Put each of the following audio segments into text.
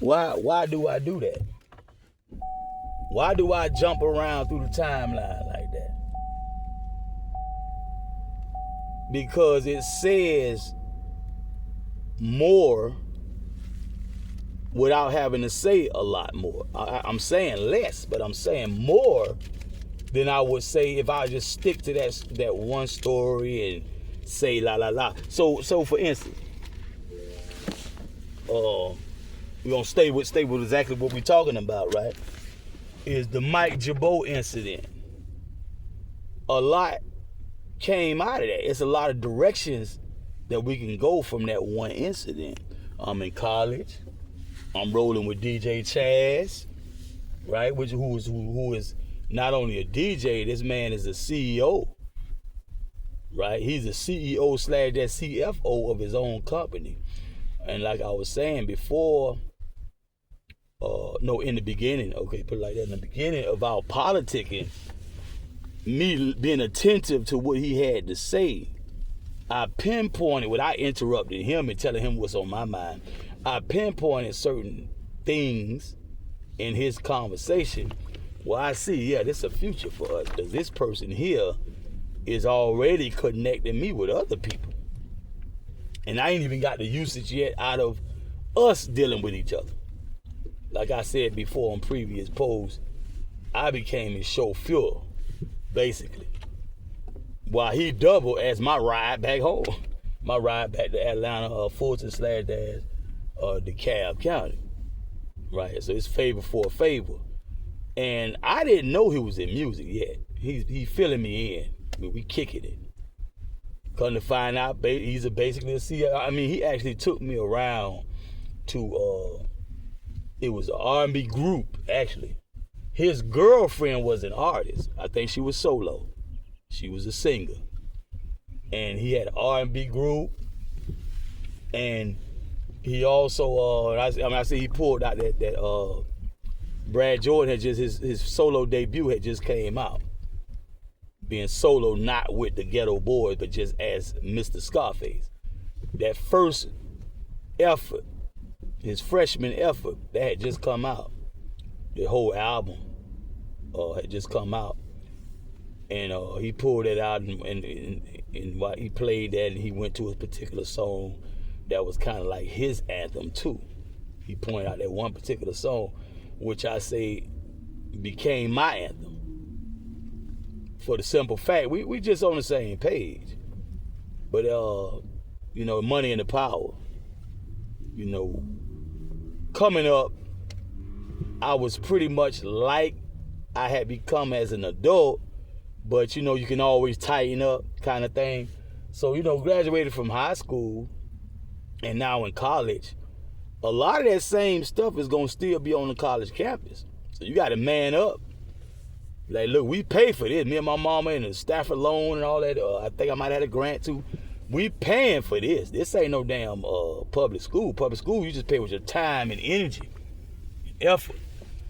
Why do I do that? Why do I jump around through the timeline like that? Because it says more without having to say a lot more. I'm saying less, but I'm saying more than I would say if I just stick to that one story and say la la la. So for instance, we're gonna stay with exactly what we're talking about, right? Is the Mike Jabot incident. A lot came out of that. It's a lot of directions that we can go from that one incident. I'm in college. I'm rolling with DJ Chaz, right? Who is not only a DJ, this man is a CEO, right? He's a CEO / that CFO of his own company. And like I was saying before, in the beginning, okay, put it like that, in the beginning of our politicking, me being attentive to what he had to say, I pinpointed, without interrupting him and telling him what's on my mind, I pinpointed certain things in his conversation where I see, yeah, this is a future for us, because this person here is already connecting me with other people. And I ain't even got the usage yet out of us dealing with each other. Like I said before on previous posts, I became his chauffeur, basically, while he doubled as my ride back home, my ride back to Atlanta, Fulton / DeKalb County, right? So it's favor for a favor. And I didn't know he was in music yet. He filling me in. I mean, we kicking it. Come to find out, he's basically a CEO. I mean, he actually took me around to, it was an R&B group, actually. His girlfriend was an artist. I think she was solo. She was a singer. And he had an R&B group. And he also, I see he pulled out that Brad Jordan had just, his solo debut had just came out. Being solo, not with the Ghetto Boys, but just as Mr. Scarface. That first effort, his freshman effort, that had just come out. The whole album had just come out. And he pulled it out and while he played that, and he went to a particular song that was kind of like his anthem too. He pointed out that one particular song, which I say became my anthem. For the simple fact, we just on the same page. But, Money and the Power, coming up, I was pretty much like I had become as an adult, but, you can always tighten up kind of thing. So, graduated from high school and now in college, a lot of that same stuff is going to still be on the college campus. So you got to man up. Like, look, we pay for this. Me and my mama and the Stafford loan and all that. I think I might have had a grant too. We paying for this. This ain't no damn public school. Public school, you just pay with your time and energy and effort.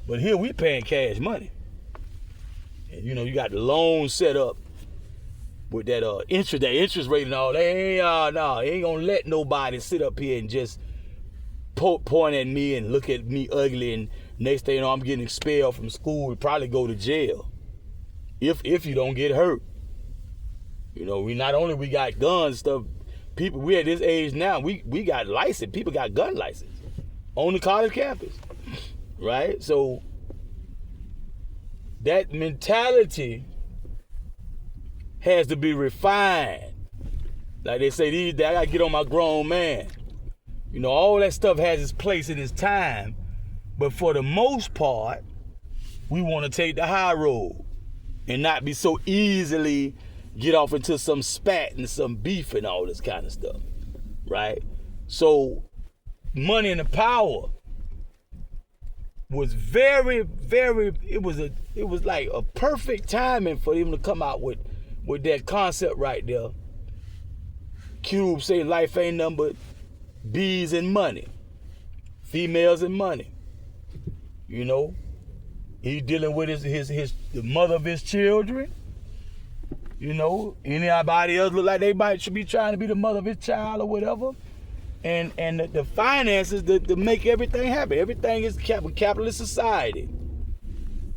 But here we paying cash money. And you got the loan set up with that interest rate and all that. Ain't gonna let nobody sit up here and just point at me and look at me ugly, and next thing you know, I'm getting expelled from school and probably go to jail. If you don't get hurt. We not only we got guns stuff, people, we at this age now, we got license, people got gun license on the college campus. Right? So that mentality has to be refined. Like they say these days, I gotta get on my grown man. All that stuff has its place in its time, but for the most part, we want to take the high road and not be so easily get off into some spat and some beef and all this kind of stuff, right? So, Money and the Power was very, very. It was like a perfect timing for him to come out with that concept right there. Cube say life ain't nothing but bees and money, females and money. He dealing with the mother of his children. Anybody else look like they should be trying to be the mother of his child or whatever. and the finances to make everything happen. Everything is capitalist society,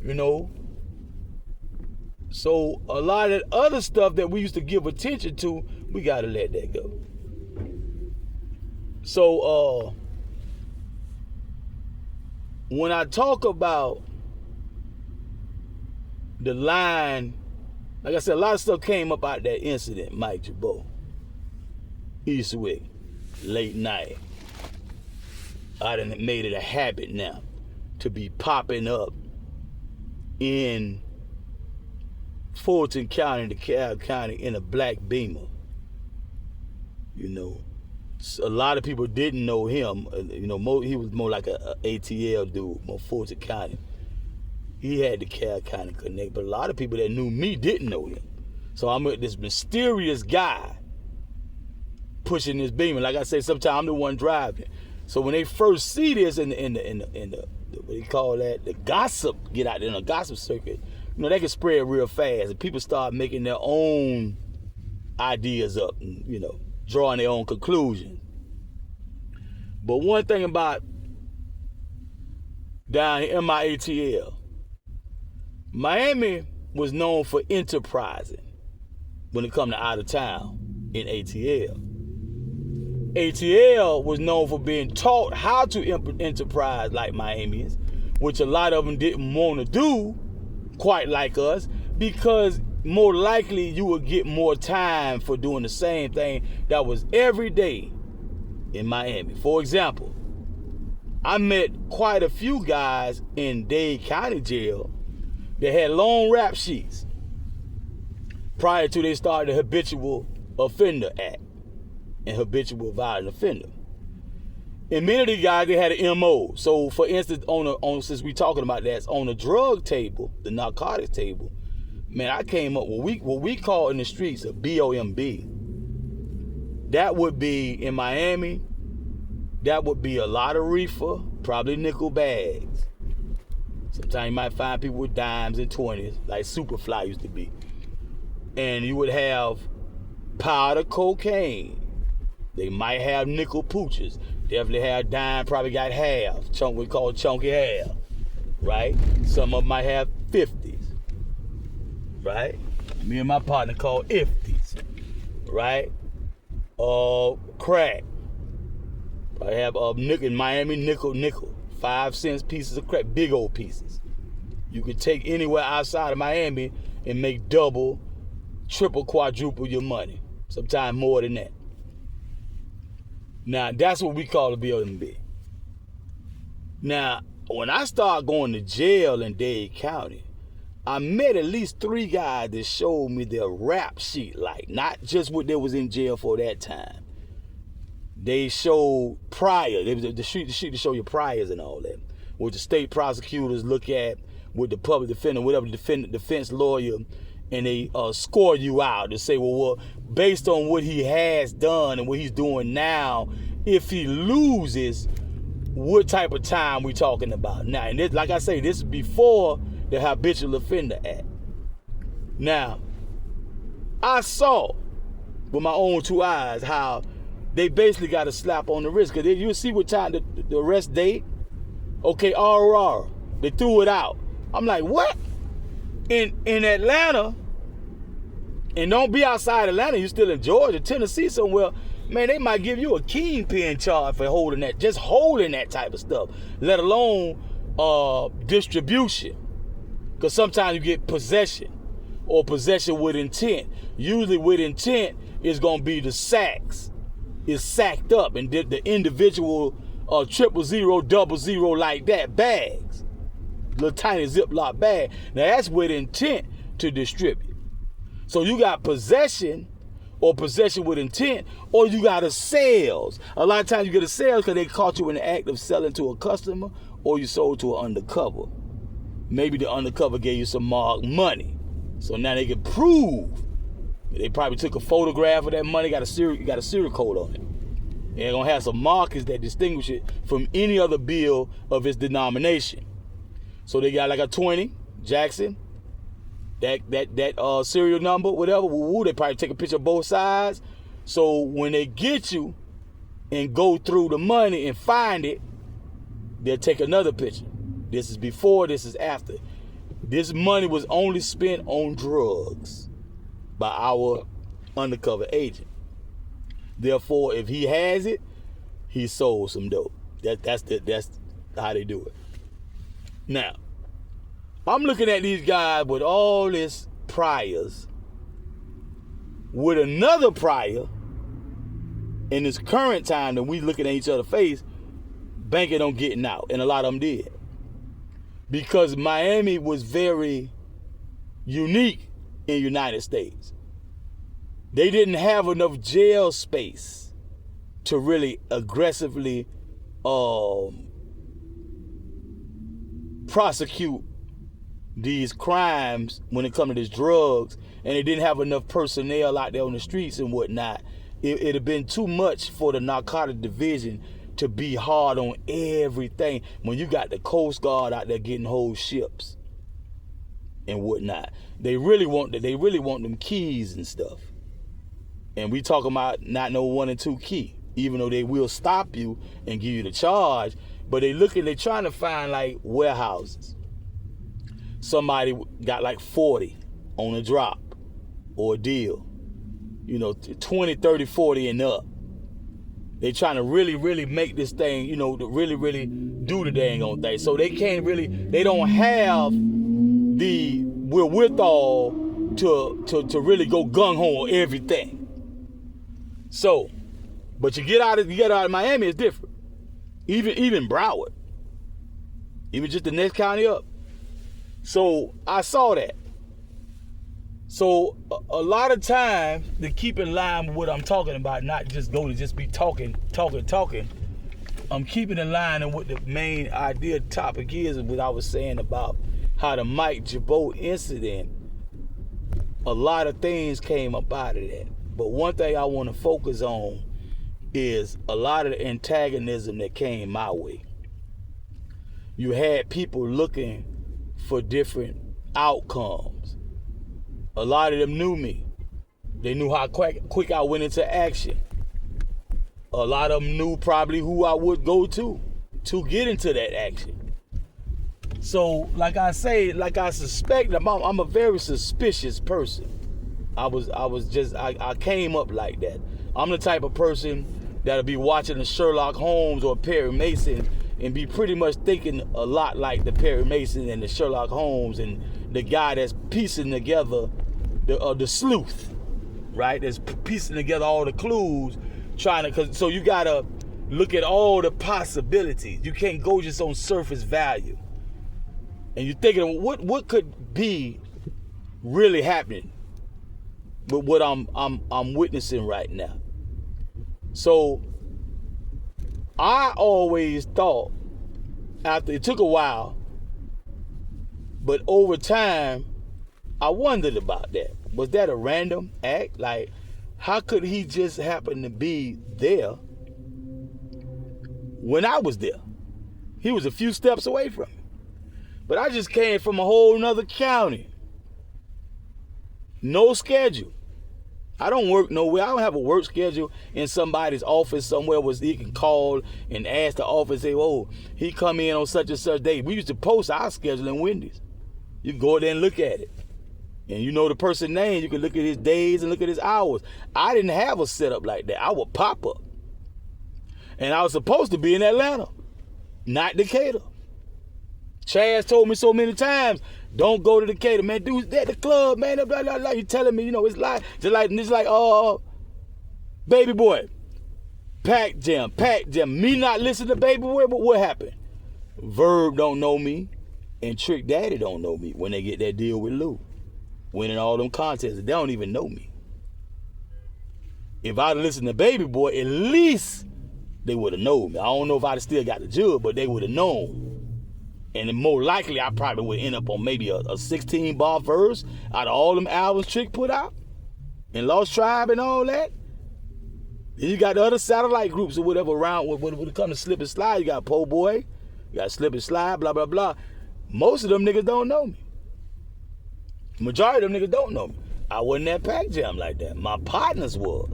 you know. So a lot of other stuff that we used to give attention to, we gotta let that go. So when I talk about the line, like I said, a lot of stuff came up out that incident, Mike Jabot, Eastwick, late night. I done made it a habit now to be popping up in Fulton County, DeKalb County, in a black Beamer. You know, a lot of people didn't know him. You know, he was more like a ATL dude, more Fulton County. He had the DeKalb County connect, but a lot of people that knew me didn't know him. So I'm this mysterious guy pushing this Beamer. Like I say, sometimes I'm the one driving. So when they first see this in the what do you call that, the gossip, get out there in the gossip circuit, you know, that can spread real fast, and people start making their own ideas up, and, you know, drawing their own conclusions. But one thing about down here in my ATL, Miami was known for enterprising when it come to out of town in ATL. ATL was known for being taught how to enterprise like Miamians, which a lot of them didn't want to do quite like us, because more likely you would get more time for doing the same thing that was every day in Miami. For example, I met quite a few guys in Dade County Jail that had long rap sheets prior to they started the Habitual Offender Act and habitual violent offender. And many of these guys, they had an MO. So for instance, since we talking about that, on the drug table, the narcotics table, man, I came up with what we call in the streets a BOMB. That would be in Miami, that would be a lot of reefer, probably nickel bags. Sometimes you might find people with dimes and 20s, like Superfly used to be. And you would have powder cocaine. They might have nickel pooches. Definitely have dime, probably got half. We call it chunky half, right? Some of them might have 50s, right? Me and my partner call 50s, right? Crack. I have nickel in Miami, nickel. 5 cents pieces of crack, big old pieces. You could take anywhere outside of Miami and make double, triple, quadruple your money. Sometimes more than that. Now, that's what we call a BOMB. Now, when I started going to jail in Dade County, I met at least 3 guys that showed me their rap sheet, like not just what they was in jail for that time. They showed prior. They was the sheet to show your priors and all that. What the state prosecutors look at, with the public defender, whatever the defense lawyer, and they score you out to say, well, based on what he has done and what he's doing now, if he loses, what type of time we talking about now? And this, like I say, this is before the Habitual Offender Act. Now, I saw with my own 2 eyes how they basically got a slap on the wrist, because you see what time the arrest date. Okay, RR, they threw it out. I'm like, what? In Atlanta, and don't be outside Atlanta, you still in Georgia, Tennessee somewhere, man, they might give you a kingpin charge for holding that, just holding that type of stuff, let alone distribution. Because sometimes you get possession or possession with intent. Usually with intent is going to be the sacks. It's sacked up, and the individual 000, 00 like that bags. Little tiny Ziploc bag. Now that's with intent to distribute. So you got possession or possession with intent, or you got a sales. A lot of times you get a sales because they caught you in the act of selling to a customer, or you sold to an undercover. Maybe the undercover gave you some marked money. So now they can prove. They probably took a photograph of that money, got a serial code on it. And they're gonna have some markers that distinguish it from any other bill of its denomination. So they got like a 20, Jackson, that serial number, whatever, they probably take a picture of both sides. So when they get you, and go through the money and find it, they'll take another picture. This is before, this is after. This money was only spent on drugs by our undercover agent. Therefore, if he has it, he sold some dope. That's how they do it. Now, I'm looking at these guys with all this priors, with another prior in this current time that we looking at each other's face, banking on getting out, and a lot of them did. Because Miami was very unique in the United States. They didn't have enough jail space to really aggressively prosecute these crimes when it comes to these drugs, and they didn't have enough personnel out there on the streets and whatnot. It'd have been too much for the narcotic division to be hard on everything when you got the Coast Guard out there getting whole ships and whatnot. They really want them keys and stuff. And we talking about not no 1 and 2 key, even though they will stop you and give you the charge, but they trying to find like warehouses. Somebody got like 40 on a drop or a deal, 20, 30, 40 and up. They trying to really, really make this thing, to really, really do the dang on thing. So they don't have the wherewithal to really go gung-ho on everything. So, but you get out of Miami, it's different. Even Broward, even just the next county up. So I saw that. So a lot of times, to keep in line with what I'm talking about, not just go to just be talking. I'm keeping in line with what the main idea topic is, what I was saying about how the Mike Jabot incident, a lot of things came up out of that. But one thing I want to focus on is a lot of the antagonism that came my way. You had people looking for different outcomes. A lot of them knew me. They knew how quick I went into action. A lot of them knew probably who I would go to get into that action. So, like I suspect, I'm a very suspicious person. I came up like that. I'm the type of person that'll be watching the Sherlock Holmes or Perry Mason and be pretty much thinking a lot like the Perry Mason and the Sherlock Holmes and the guy that's piecing together the sleuth, right? That's piecing together all the clues, so you gotta look at all the possibilities. You can't go just on surface value. And you're thinking, what could be really happening with what I'm witnessing right now. So I always thought, after it took a while, but over time, I wondered about that. Was that a random act? Like, how could he just happen to be there when I was there? He was a few steps away from me. But I just came from a whole nother county. No schedule. I don't work nowhere. I don't have a work schedule in somebody's office somewhere where he can call and ask the office, say, oh, he come in on such and such day. We used to post our schedule in Wendy's. You can go there and look at it. And you know the person's name. You can look at his days and look at his hours. I didn't have a setup like that. I would pop up. And I was supposed to be in Atlanta, not Decatur. Chaz told me so many times, don't go to Decatur, man. Dude's at the club, man. Blah, blah, blah. You telling me, it's like, just like, Baby Boy. Pack Jam. Me not listening to Baby Boy, but what happened? Verb don't know me, and Trick Daddy don't know me when they get that deal with Lou. Winning all them contests, they don't even know me. If I'd listened to Baby Boy, at least they would have known me. I don't know if I'd have still got the jug, but they would have known. And more likely, I probably would end up on maybe a 16-bar verse out of all them albums Trick put out. And Lost Tribe and all that. Then you got the other satellite groups or whatever around when it comes to Slip and Slide. You got Po' Boy, you got Slip and Slide, blah, blah, blah. Most of them niggas don't know me. Majority of them niggas don't know me. I wasn't at Pack Jam like that. My partners was.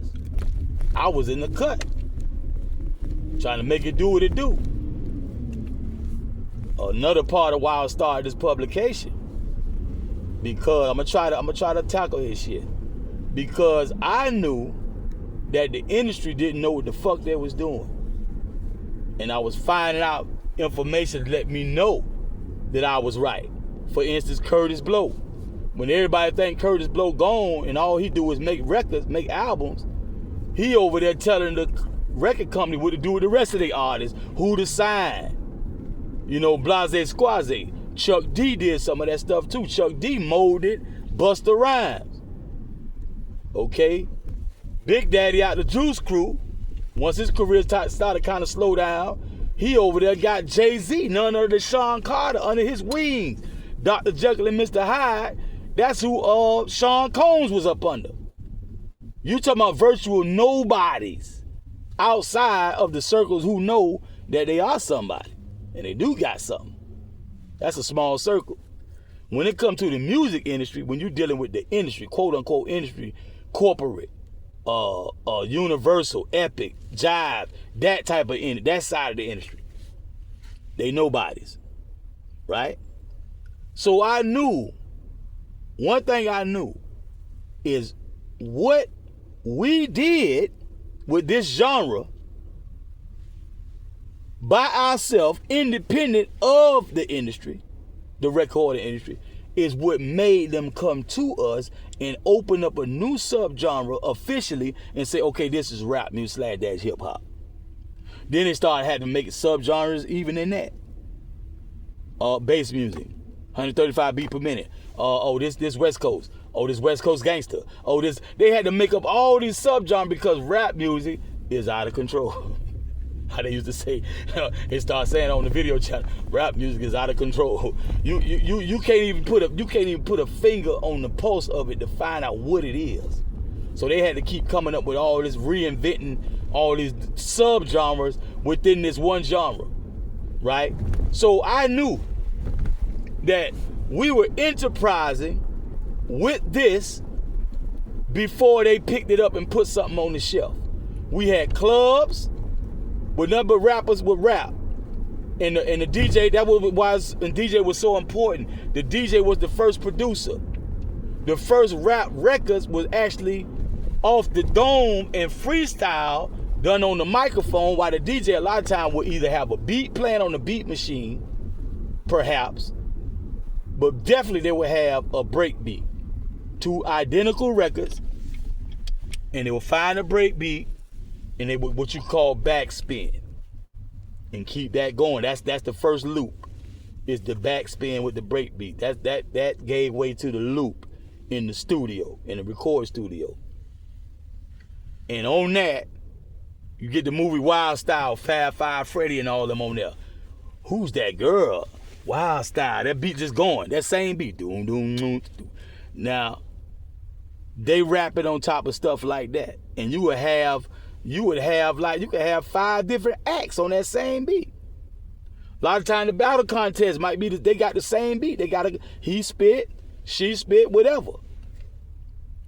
I was in the cut. trying to make it do what it do. Another part of why I started this publication, because I'm gonna try to tackle this shit, because I knew that the industry didn't know what the fuck they was doing, and I was finding out information to let me know that I was right. For instance, Curtis Blow. When everybody think Curtis Blow gone and all he do is make records, make albums, he over there telling the record company what to do with the rest of the artists, who to sign. You know, blase squaze. Chuck D did some of that stuff too. Chuck D molded Busta Rhymes. Okay? Big Daddy out the Juice Crew, once his career started kind of slow down, he over there got Jay-Z, none other than Sean Carter, under his wings. Dr. Jekyll and Mr. Hyde, that's who Sean Combs was up under. You talking about virtual nobodies outside of the circles who know that they are somebody, and they do got something. That's a small circle. When it comes to the music industry, when you're dealing with the industry, quote unquote industry, corporate, Universal, Epic, Jive, that type of that side of the industry, they nobodies, right? So I knew, one thing I knew is what we did with this genre by ourselves, independent of the industry, the recording industry, is what made them come to us and open up a new subgenre officially and say, okay, this is rap music / hip hop. Then they started having to make subgenres even in that. Bass music, 135 beat per minute. This West Coast. This West Coast gangster. They had to make up all these subgenres because rap music is out of control. How they used to say, they start saying on the video channel, rap music is out of control. You can't even put a finger on the pulse of it to find out what it is. So they had to keep coming up with all this, reinventing all these subgenres within this one genre, right? So I knew that we were enterprising with this before they picked it up and put something on the shelf. We had clubs with nothing but rappers would rap. And the DJ, that was why DJ was so important. The DJ was the first producer. The first rap records was actually off the dome and freestyle done on the microphone, while the DJ a lot of time would either have a beat playing on the beat machine, perhaps, but definitely they would have a break beat. Two identical records, and they would find a break beat, and they would what you call backspin, and keep that going. That's the first loop, is the backspin with the break beat. That gave way to the loop in the studio, in the record studio. And on that, you get the movie Wild Style, Fab Five Freddy and all them on there. Who's that girl? Wild Style. That beat just going. That same beat. Doom, doom, doom, doom. Now, they rap it on top of stuff like that. And you could have 5 different acts on that same beat. A lot of times the battle contest might be that they got the same beat. He spit, she spit, whatever.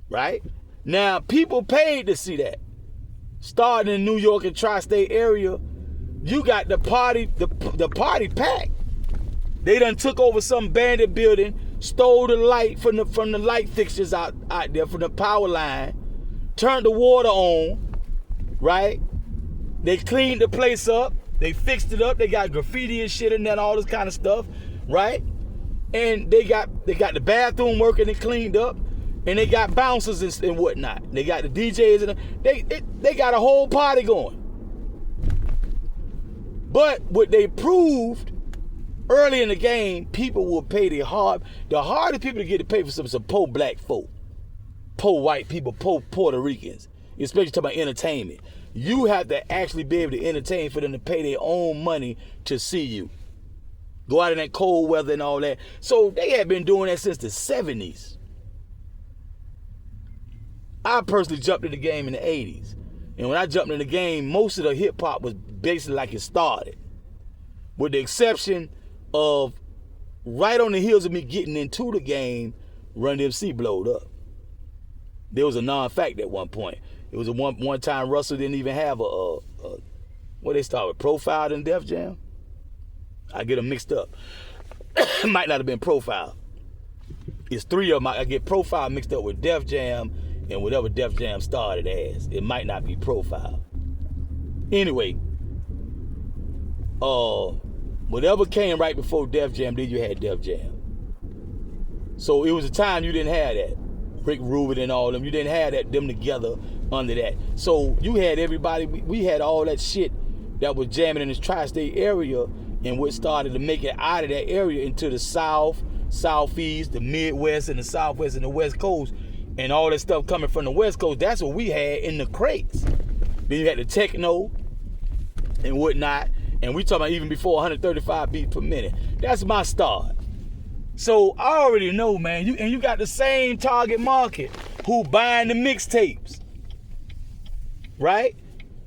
Right? Now, people paid to see that. Starting in New York and tri-state area, you got the party pack. They done took over some bandit building, stole the light from the light fixtures out there, from the power line, turned the water on, right? They cleaned the place up, they fixed it up, they got graffiti and shit in there and all this kind of stuff, right? And they got the bathroom working and cleaned up, and they got bouncers and whatnot. They got the DJs and they got a whole party going. But what they proved early in the game, people will pay the hardest people to get to pay for some poor black folk, poor white people, poor Puerto Ricans, especially talking about entertainment. You have to actually be able to entertain for them to pay their own money to see you. Go out in that cold weather and all that. So they had been doing that since the 70s. I personally jumped in the game in the 80s. And when I jumped in the game, most of the hip hop was basically like it started. With the exception of right on the heels of me getting into the game, Run DMC blowed up. There was a non-fact at one point. It was one time Russell didn't even have What they start with, Profiled and Def Jam? I get them mixed up. Might not have been Profiled. It's 3 of them. I get Profiled mixed up with Def Jam and whatever Def Jam started as. It might not be Profiled. Anyway, whatever came right before Def Jam, then you had Def Jam. So it was a time you didn't have that. Rick Rubin and all them, you didn't have them together under that. So you had everybody, we had all that shit that was jamming in this tri-state area, and what started to make it out of that area into the South, Southeast, the Midwest, and the Southwest, and the West Coast, and all that stuff coming from the West Coast. That's what we had in the crates. Then you had the techno and whatnot, and we talking about even before 135 beats per minute. That's my start. So I already know, man, you got the same target market who buying the mixtapes, right?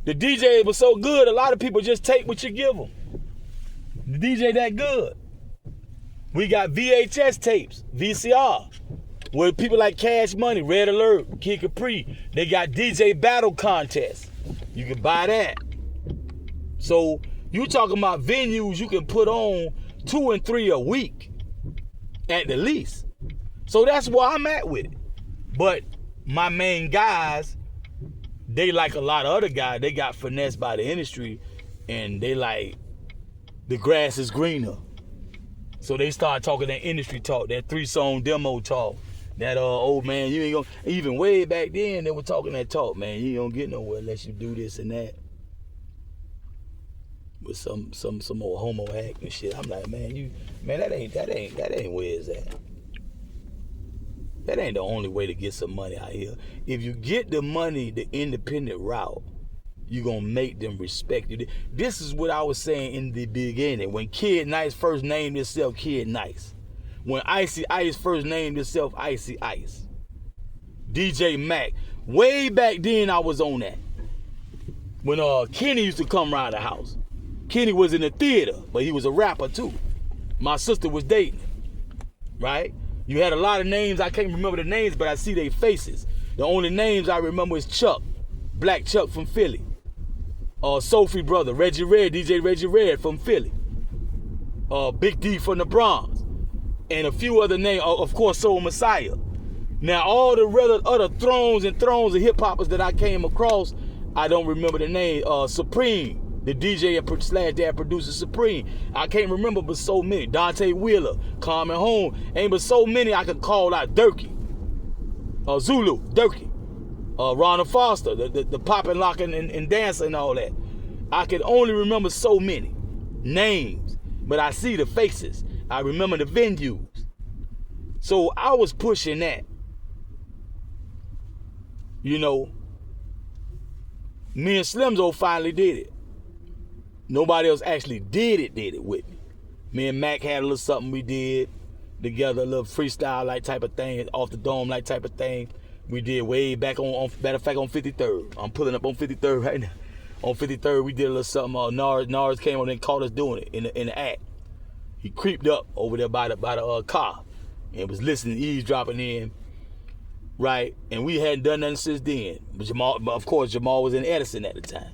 The DJ was so good, a lot of people just take what you give them. The DJ that good. We got VHS tapes, VCR, with people like Cash Money, Red Alert, Kid Capri. They got DJ battle contests. You can buy that. So you talking about venues you can put on 2 and 3 a week at the least. So that's where I'm at with it. But my main guys, they like a lot of other guys, they got finessed by the industry, and they like, the grass is greener. So they start talking that industry talk, that 3-song demo talk, that old man, you ain't gonna, even way back then they were talking that talk, man, you ain't gonna get nowhere unless you do this and that. With some old homo act and shit. I'm like, man, that ain't where it's at. That ain't the only way to get some money out here. If you get the money the independent route, you gonna make them respect you. This is what I was saying in the beginning. When Kid Nice first named himself Kid Nice. When Icy Ice first named himself Icy Ice. DJ Mack. Way back then I was on that. When Kenny used to come around the house. Kenny was in the theater, but he was a rapper too. My sister was dating him, right? You had a lot of names, I can't remember the names, but I see their faces. The only names I remember is Chuck, Black Chuck from Philly. Sophie brother, Reggie Red, DJ Reggie Red from Philly. Big D from the Bronx. And a few other names, of course, Soul Messiah. Now, all the other thrones of hip-hoppers that I came across, I don't remember the name. Supreme. The DJ slash dad producer Supreme. I can't remember but so many. Dante Wheeler, Carmen Home. Ain't but so many I could call out. Durkee. Zulu, Durkee. Ronald Foster, the poppin', lockin' and dancing and all that. I can only remember so many names, but I see the faces. I remember the venues. So I was pushing that. You know, me and Slimzo finally did it. Nobody else actually did it with me. Me and Mac had a little something we did together, a little freestyle like type of thing, off the dome like type of thing. We did way back on matter of fact, on 53rd. I'm pulling up on 53rd right now. On 53rd, we did a little something. Nars came on and caught us doing it in the act. He creeped up over there by the car and was listening, eavesdropping in, right? And we hadn't done nothing since then. But Jamal was in Edison at the time.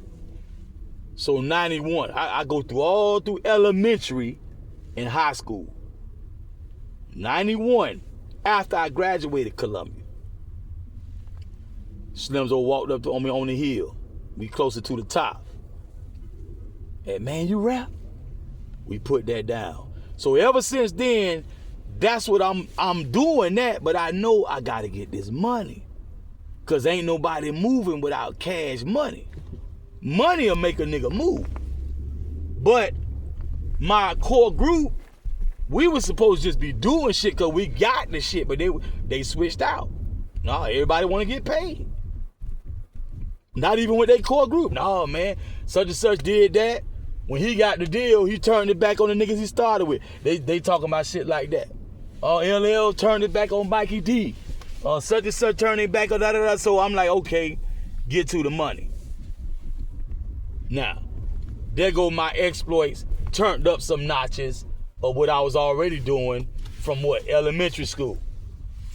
So 91, I go through elementary and high school. 91, after I graduated Columbia. Slimzo walked up on me on the hill. We closer to the top. Hey, man, you rap? We put that down. So ever since then, that's what I'm doing that, but I know I gotta get this money. Cause ain't nobody moving without cash money. Money will make a nigga move. But my core group, we was supposed to just be doing shit cause we got the shit, but they switched out. No, everybody wanna get paid. Not even with their core group. No, man, such and such did that. When he got the deal, he turned it back on the niggas he started with. They talking about shit like that. LL turned it back on Mikey D. Such and such turned it back on da-da-da. So I'm like, okay, get to the money. Now, there go my exploits, turned up some notches of what I was already doing from what? Elementary school.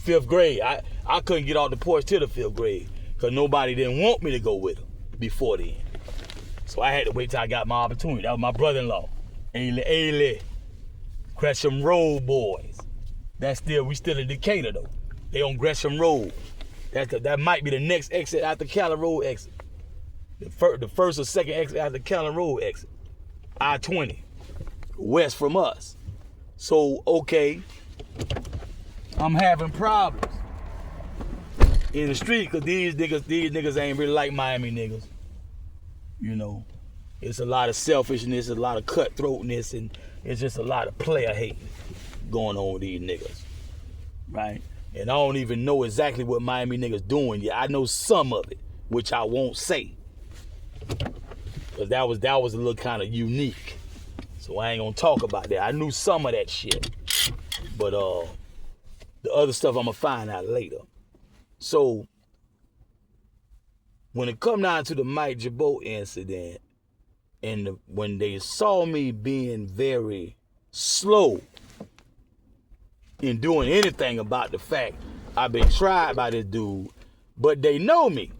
5th grade. I couldn't get off the porch till the 5th grade because nobody didn't want me to go with them before then. So I had to wait till I got my opportunity. That was my brother-in-law. Ailey. Gresham Road boys. We still in Decatur though. They on Gresham Road. That might be the next exit after Callan Road exit. The first or second exit after Callan Road exit. I-20. West from us. So, okay. I'm having problems in the street because these niggas ain't really like Miami niggas. You know, it's a lot of selfishness, a lot of cutthroatness, and it's just a lot of player hating going on with these niggas, right? And I don't even know exactly what Miami niggas doing yet. I know some of it, which I won't say, because that was a little kind of unique. So I ain't gonna talk about that. I knew some of that shit, but the other stuff I'm gonna find out later. So when it come down to the Mike Jabot incident, and when they saw me being very slow in doing anything about the fact I've been tried by this dude, but they know me.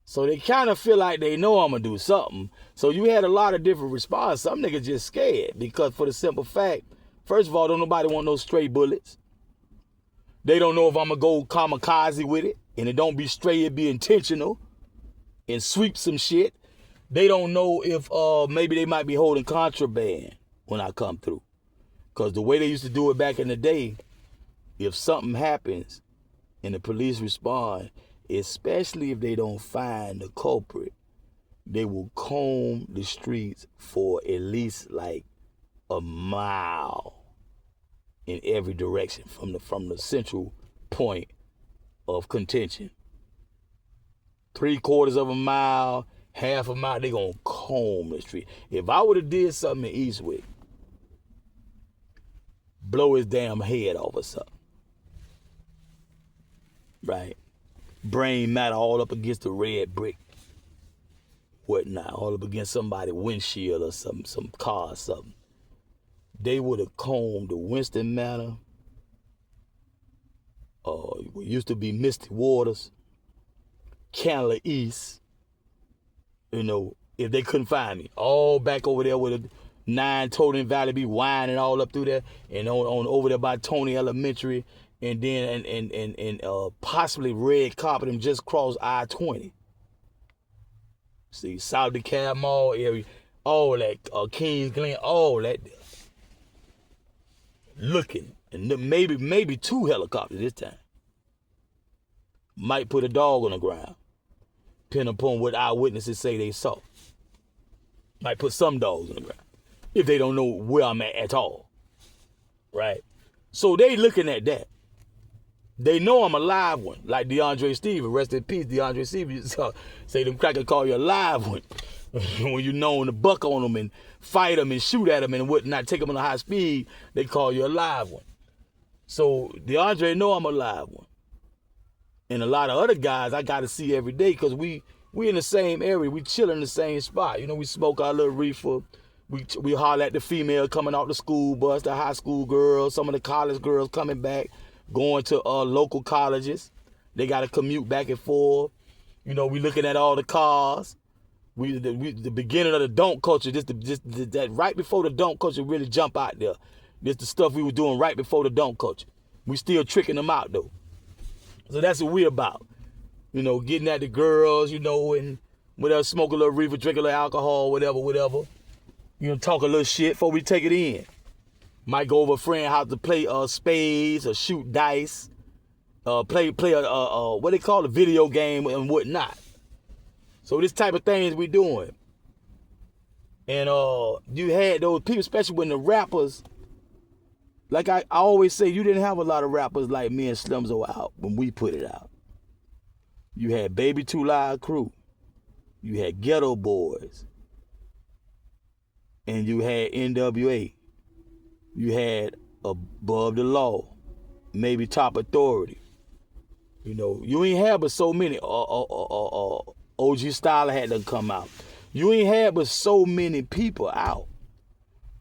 So they kind of feel like they know I'm going to do something. So you had a lot of different responses. Some niggas just scared because for the simple fact, first of all, don't nobody want no stray bullets. They don't know if I'm going to go kamikaze with it. And it don't be stray, it be intentional and sweep some shit. They don't know if maybe they might be holding contraband when I come through. Because the way they used to do it back in the day, if something happens and the police respond, especially if they don't find the culprit, they will comb the streets for at least like a mile in every direction from the central point of contention. 3/4 of a mile, half a mile, they gonna comb the street. If I would have did something in Eastwick, blow his damn head off or something, right? Brain matter all up against the red brick, whatnot, all up against somebody's windshield or some car or something. They would have combed the Winston Manor, what used to be Misty Waters, Candler East, you know, if they couldn't find me. All back over there with a 9 Totem Valley be winding all up through there, and on over there by Tony Elementary, and then and possibly Red Carpet and just cross I-20. See, South DeKalb Mall area, all that, Kings Glen, all that there. Looking, and maybe 2 helicopters this time. Might put a dog on the ground, depending upon what eyewitnesses say they saw. Might put some dogs on the ground, if they don't know where I'm at all, right? So they looking at that. They know I'm a live one, like DeAndre Stevens, rest in peace, DeAndre Stevens. Say them crackers call you a live one. When you know to buck on them and fight them and shoot at them and whatnot, take them on a high speed, they call you a live one. So DeAndre know I'm a live one. And a lot of other guys I got to see every day because we in the same area. We chill in the same spot. You know, we smoke our little reefer. We holler at the female coming off the school bus, the high school girls, some of the college girls coming back, going to local colleges. They got to commute back and forth. You know, we looking at all the cars. The beginning of the don't culture, that right before the don't culture really jump out there. This the stuff we were doing right before the don't culture. We still tricking them out though. So that's what we about. You know, getting at the girls, you know, and whatever, smoke a little reefer, drink a little alcohol, whatever. You know, talk a little shit before we take it in. Might go over a friend's house to play spades or shoot dice, play a what they call a video game and whatnot. So this type of things we doing. And you had those people, especially when the rappers, like I always say, you didn't have a lot of rappers like me and Slimzo out when we put it out. You had Baby Too Loud Crew. You had Ghetto Boys. And you had NWA. You had Above the Law. Maybe Top Authority. You know, you ain't had but so many. OG Styler had to come out. You ain't had but so many people out.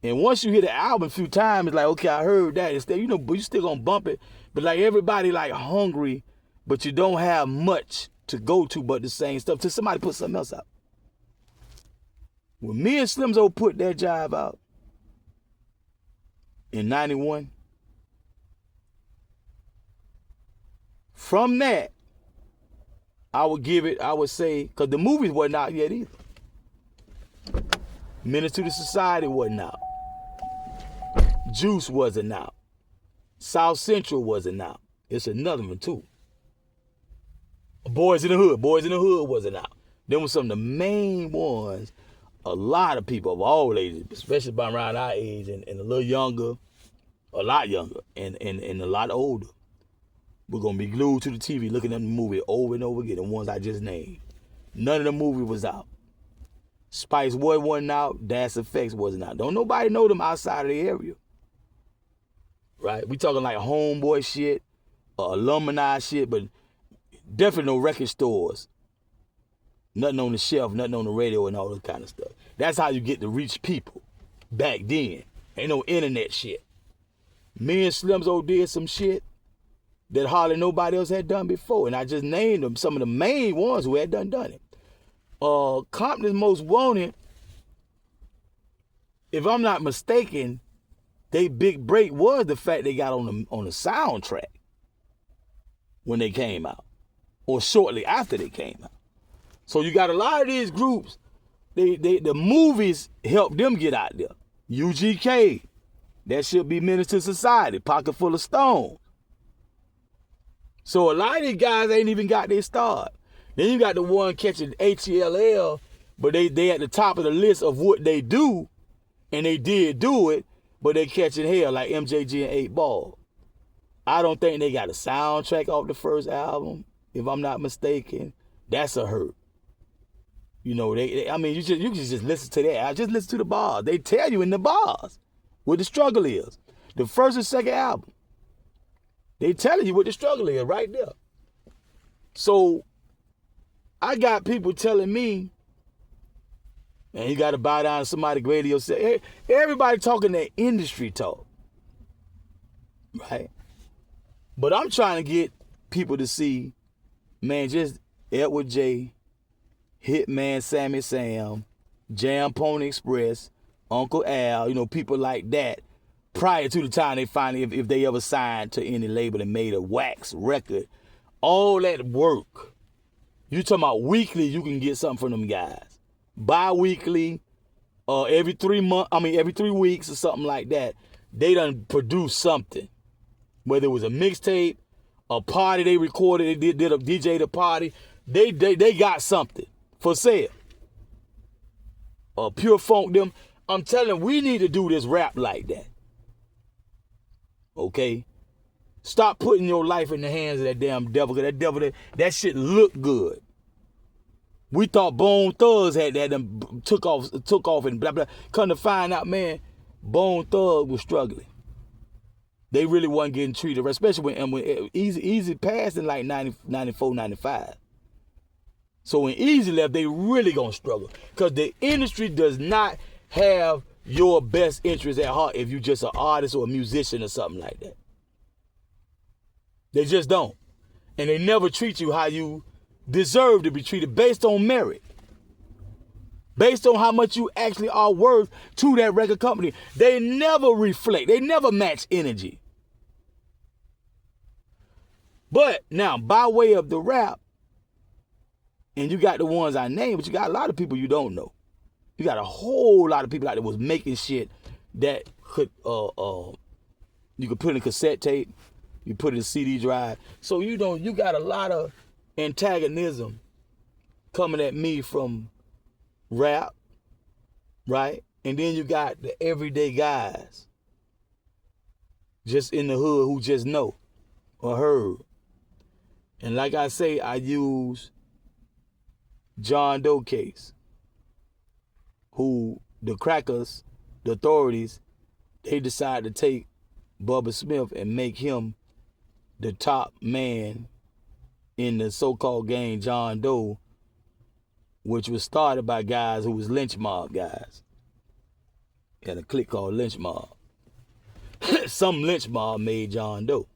And once you hear the album a few times, it's like, okay, I heard that. Instead, you know, but you still gonna bump it. But like everybody like hungry, but you don't have much to go to but the same stuff till somebody put something else out. When me and Slimzo put that jive out in 91, from that, I would say, because the movies wasn't out yet either. Menace to the Society wasn't out. Juice wasn't out. South Central wasn't out. It's another one too. Boys in the Hood wasn't out. Them were some of the main ones. A lot of people of all ages, especially by around our age and a little younger, a lot younger, and a lot older, we're gonna be glued to the TV looking at the movie over and over again, the ones I just named. None of the movie was out. Spice Boy wasn't out, Das Effects wasn't out. Don't nobody know them outside of the area. Right? We talking like homeboy shit, alumni shit, but definitely no record stores. Nothing on the shelf, nothing on the radio and all that kind of stuff. That's how you get to reach people back then. Ain't no internet shit. Me and Slimzo did some shit that hardly nobody else had done before. And I just named them some of the main ones who had done it. Compton's Most Wanted, if I'm not mistaken, they big break was the fact they got on the soundtrack when they came out, or shortly after they came out. So you got a lot of these groups, the movies helped them get out there. UGK, that should be Menace to Society, Pocket Full of Stones. So a lot of these guys ain't even got their start. Then you got the one catching HELL, but they at the top of the list of what they do, and they did do it, but they catching hell like MJG and 8 Ball. I don't think they got a soundtrack off the first album, if I'm not mistaken. That's a hurt. You know, I mean, you can just listen to that. I just listen to the bars. They tell you in the bars what the struggle is. The first and second album, they telling you what the struggle is right there. So I got people telling me, man, you got to bow down to somebody radio. Everybody talking that industry talk, right? But I'm trying to get people to see, man, just Edward J, Hitman Sammy Sam, Jam Pony Express, Uncle Al, you know, people like that, prior to the time they finally, if they ever signed to any label and made a wax record, all that work. You talking about weekly, you can get something from them guys. Bi-weekly, every 3 weeks or something like that, they done produce something. Whether it was a mixtape, a party they recorded, they did a DJ the party, they got something for sale. Pure Funk them. I'm telling them, we need to do this rap like that. Okay? Stop putting your life in the hands of that damn devil, because that shit look good. We thought Bone Thugs had that and took off and blah blah. Come to find out, man, Bone Thug was struggling. They really wasn't getting treated, especially when Easy passed in like 94, 95. So when Easy left, they really gonna struggle. Because the industry does not have your best interest at heart if you just an artist or a musician or something like that. They just don't. And they never treat you how you deserve to be treated based on merit. Based on how much you actually are worth to that record company. They never reflect. They never match energy. But now, by way of the rap, and you got the ones I named, but you got a lot of people you don't know. You got a whole lot of people out there was making shit that could you could put in a cassette tape, you put it in a CD drive. So you got a lot of antagonism coming at me from rap, right? And then you got the everyday guys just in the hood who just know or heard. And like I say, I use John Doe case, who the crackers, the authorities, they decided to take Bubba Smith and make him the top man in the so-called gang John Doe, which was started by guys who was lynch mob guys. Had a clique called Lynch Mob. Some lynch mob made John Doe.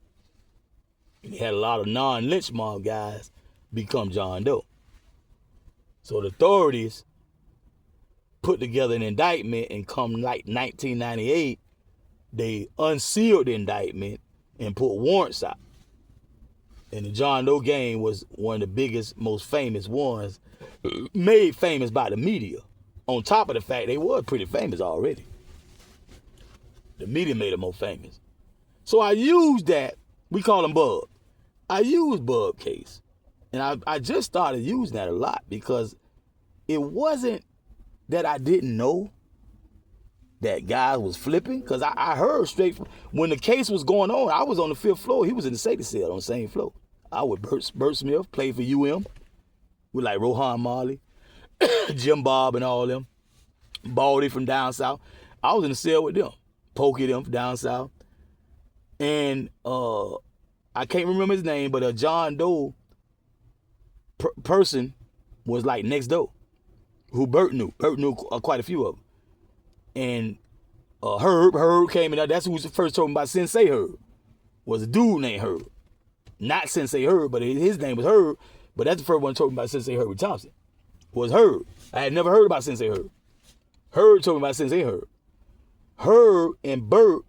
And he had a lot of non-lynch mob guys become John Doe. So the authorities put together an indictment, and come like 1998, they unsealed the indictment and put warrants out. And the John Doe gang was one of the biggest, most famous ones, made famous by the media. On top of the fact they were pretty famous already. The media made them more famous. So I used that, we call them Bub. I used Bub case. And I just started using that a lot because it wasn't that I didn't know that guy was flipping. Because I heard straight from, when the case was going on, I was on the 5th floor. He was in the safety cell on the same floor. I would Bert Smith, played for UM, with like Rohan Marley, Jim Bob and all them. Baldy from down south. I was in the cell with them. Pokey them from down south. And I can't remember his name, but a John Doe person was like next door, who Bert knew. Bert knew quite a few of them. And Herb came in. That's who first told me about Sensei Herb. Was a dude named Herb. Not Sensei Herb, but his name was Herb. But that's the first one told me about Sensei Herbert Thompson. Was Herb. I had never heard about Sensei Herb. Herb told me about Sensei Herb. Herb and Bert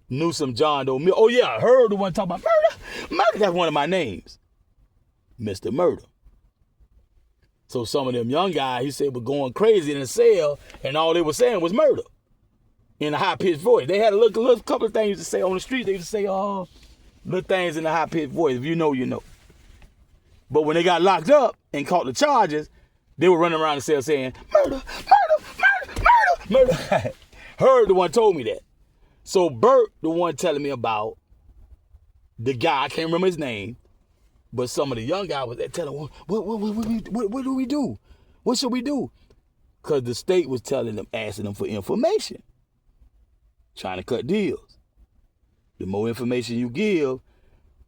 knew some John Doe. Oh yeah, Herb the one talking about murder. Murder, that's one of my names. Mr. Murder. So some of them young guys, he said, were going crazy in the cell, and all they were saying was murder. In a high-pitched voice. They had a little couple of things to say on the street. They used to say, little things in a high-pitched voice. If you know, you know. But when they got locked up and caught the charges, they were running around the cell saying, murder, murder, murder, murder, murder. Herb the one told me that. So Bert the one telling me about the guy, I can't remember his name, but some of the young guys was there telling him, what do we do? What should we do? Because the state was telling them, asking them for information, trying to cut deals. The more information you give,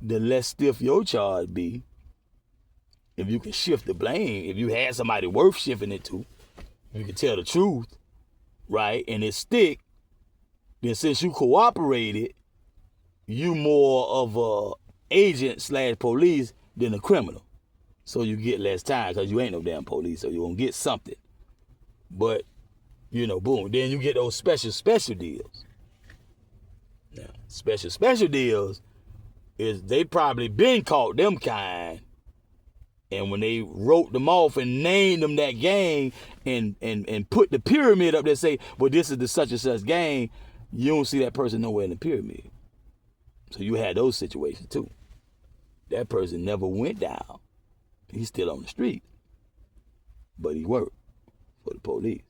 the less stiff your charge be. If you can shift the blame, if you had somebody worth shifting it to, you can tell the truth, right, and it stick, then since you cooperated, you more of a agent / police than a criminal. So you get less time because you ain't no damn police, so you won't get something. But, you know, boom, then you get those special deals. Now, special deals is they probably been caught them kind. And when they wrote them off and named them that gang and put the pyramid up there, say, well, this is the such and such gang, you don't see that person nowhere in the pyramid. So you had those situations too. That person never went down. He's still on the street. But he worked for the police.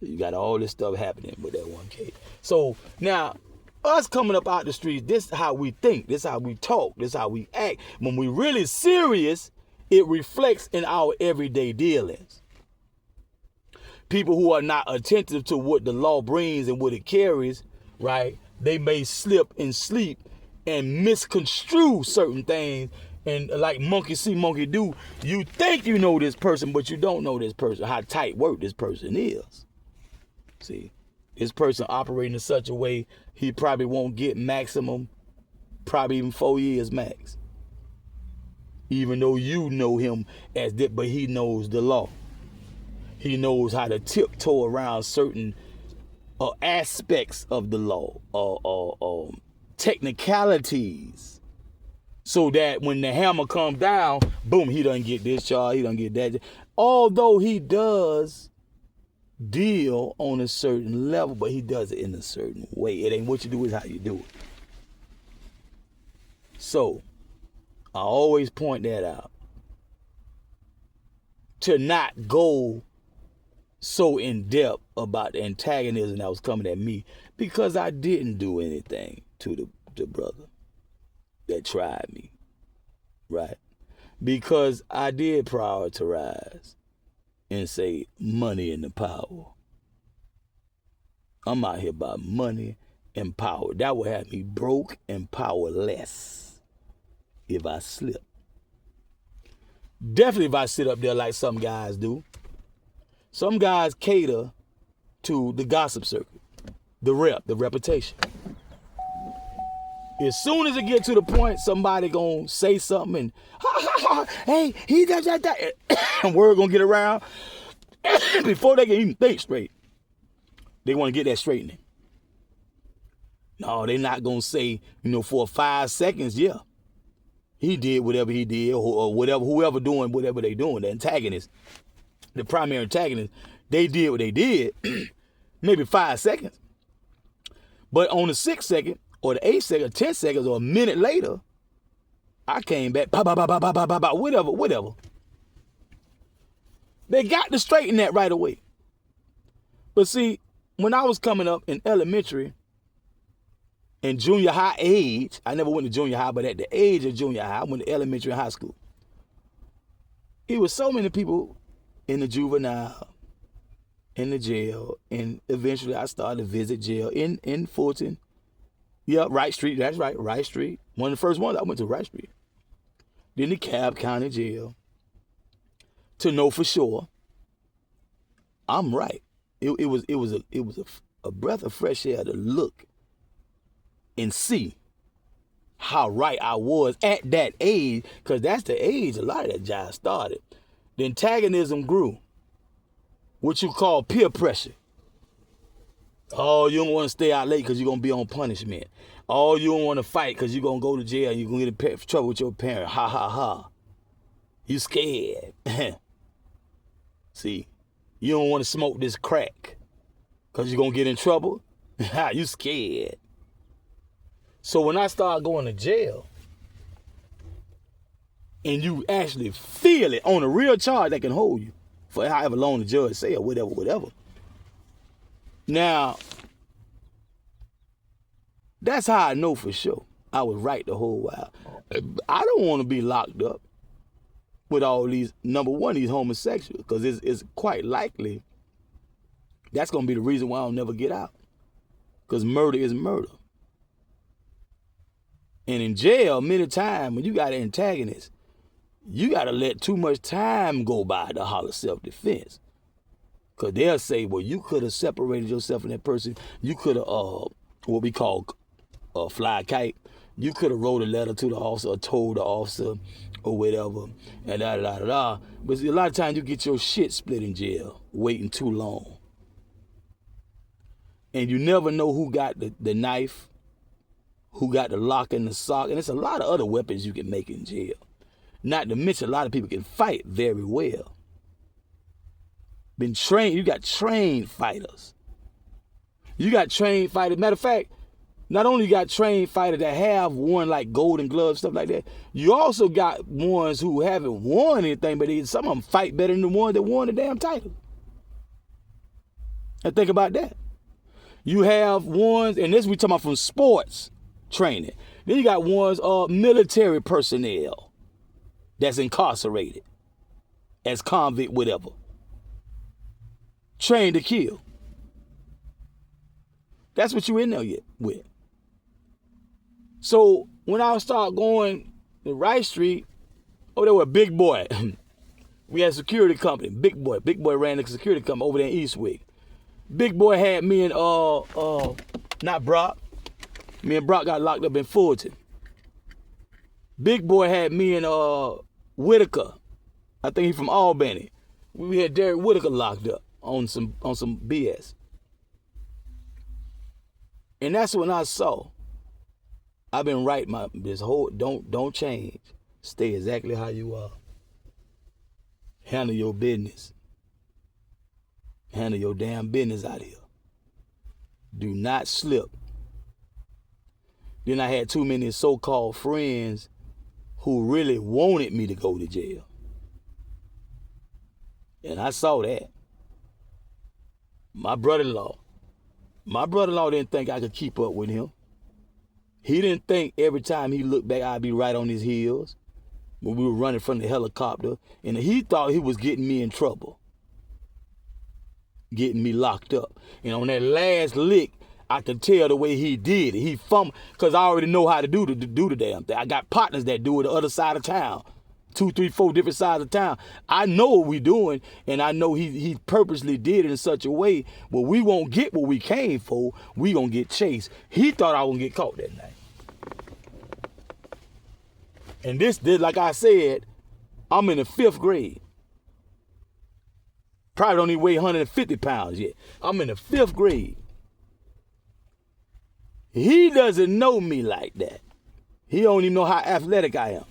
So you got all this stuff happening with that one case. So now, us coming up out the streets, this is how we think, this is how we talk, this is how we act. When we really serious, it reflects in our everyday dealings. People who are not attentive to what the law brings and what it carries, right? They may slip and sleep and misconstrue certain things. And like monkey see, monkey do, you think you know this person, but you don't know this person, how tight work this person is. See, this person operating in such a way, he probably won't get maximum, probably even 4 years max. Even though you know him as that, but he knows the law. He knows how to tiptoe around certain aspects of the law, technicalities, so that when the hammer comes down, boom, he doesn't get this charge, he doesn't get that. Although he does deal on a certain level, but he does it in a certain way. It ain't what you do, it's how you do it. So I always point that out, to not go so in depth about the antagonism that was coming at me, because I didn't do anything to the brother that tried me, right? Because I did prioritize and say money and the power. I'm out here by money and power. That would have me broke and powerless if I slip. Definitely if I sit up there like some guys do. Some guys cater to the gossip circuit, the reputation. As soon as it gets to the point, somebody gonna say something and hey, he does that, and word gonna get around. before they can even think straight, they want to get that straightening. No, they're not going to say, for 5 seconds, yeah, he did whatever he did, or whatever, whoever doing whatever they doing, the antagonist, the primary antagonist, they did what they did, maybe 5 seconds. But on the 6th second, or the 8th second, 10 seconds, or a minute later, I came back, whatever. They got to straighten that right away. But see, when I was coming up in elementary and junior high age, I never went to junior high, but at the age of junior high, I went to elementary and high school. It was so many people in the juvenile, in the jail, and eventually I started to visit jail in Fulton. Yeah, Wright Street, that's right, Wright Street. One of the first ones I went to, Wright Street. Then the Cobb County Jail. To know for sure, I'm right. It was a breath of fresh air to look and see how right I was at that age, because that's the age a lot of that jive started. The antagonism grew. What you call peer pressure. Oh, you don't want to stay out late because you're going to be on punishment. Oh, you don't want to fight because you're going to go to jail and you're going to get in trouble with your parent. Ha, ha, ha. You scared. See, you don't want to smoke this crack because you're going to get in trouble. You scared. So when I started going to jail and you actually feel it on a real charge that can hold you for however long the judge say or whatever. Now, that's how I know for sure I was right the whole while. I don't want to be locked up with all these, number one, these homosexuals, because it's quite likely that's going to be the reason why I'll never get out. Because murder is murder. And in jail, many times, when you got an antagonist, you got to let too much time go by to holler self-defense. Because they'll say, well, you could have separated yourself from that person. You could have, what we call fly kite. You could have wrote a letter to the officer or told the officer or whatever, and da-da-da-da-da. But see, a lot of times you get your shit split in jail waiting too long. And you never know who got the knife, who got the lock and the sock. And there's a lot of other weapons you can make in jail. Not to mention a lot of people can fight very well. Been trained, you got trained fighters. You got trained fighters. Matter of fact, not only you got trained fighters that have won like Golden Gloves, stuff like that, you also got ones who haven't won anything, but some of them fight better than the ones that won the damn title. And think about that. You have ones, and this we talking about from sports training. Then you got ones military personnel that's incarcerated as convict, whatever. Trained to kill. That's what you in there with. So when I start going to Wright Street, there was a big boy. We had a security company. Big boy ran the security company over there in Eastwick. Big boy had me and not Brock. Me and Brock got locked up in Fulton. Big boy had me and Whitaker. I think he's from Albany. We had Derek Whitaker locked up on some BS. And that's when I saw I've been right this whole don't change. Stay exactly how you are. Handle your business. Handle your damn business out here. Do not slip. Then I had too many so-called friends who really wanted me to go to jail. And I saw that. My brother-in-law didn't think I could keep up with him. He didn't think every time he looked back I'd be right on his heels when we were running from the helicopter. And he thought he was getting me in trouble. Getting me locked up. And on that last lick, I could tell the way he did it. He fumbled, because I already know how to do the damn thing. I got partners that do it the other side of town. 2, 3, 4 different sides of town. I know what we doing, and I know he purposely did it in such a way where we won't get what we came for. We gonna get chased. He thought I wouldn't get caught that night. And this, like I said, I'm in the 5th grade. Probably don't even weigh 150 pounds yet. I'm in the 5th grade. He doesn't know me like that. He don't even know how athletic I am.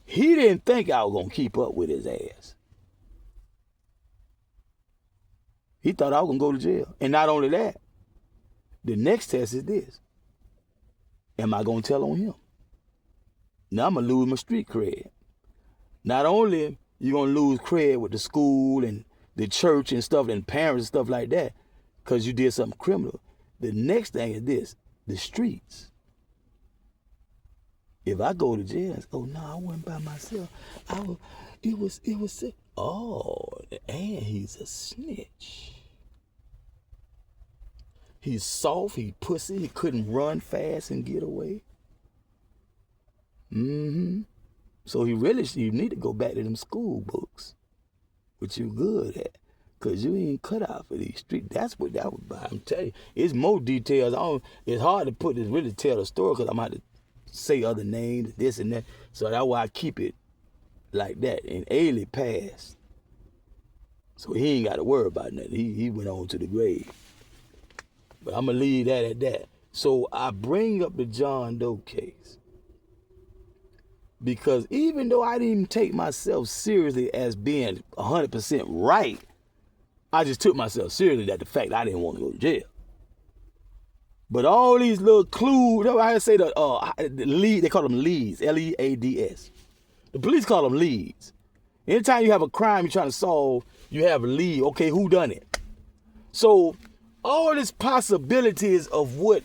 He didn't think I was going to keep up with his ass. He thought I was going to go to jail. And not only that, the next test is this. Am I going to tell on him? Now I'm going to lose my street cred. Not only you going to lose cred with the school and the church and stuff and parents and stuff like that because you did something criminal. The next thing is this, the streets. If I go to jail, oh no, I wasn't by myself. It was sick. Oh, and he's a snitch. He's soft, he pussy, he couldn't run fast and get away. So you need to go back to them school books, which you good at, cause you ain't cut out for these streets. That's what that was about. I'm telling you, it's more details. It's hard to really tell the story, cause I'm about to say other names, this and that. So that's why I keep it like that. And Ailey passed, so he ain't got to worry about nothing. He went on to the grave. But I'm gonna leave that at that. So I bring up the John Doe case because even though I didn't take myself seriously as being 100% right, I just took myself seriously that the fact I didn't want to go to jail. But all these little clues, I say the lead, they call them leads, L-E-A-D-S. The police call them leads. Anytime you have a crime you're trying to solve, you have a lead. Okay, who done it? So all these possibilities of what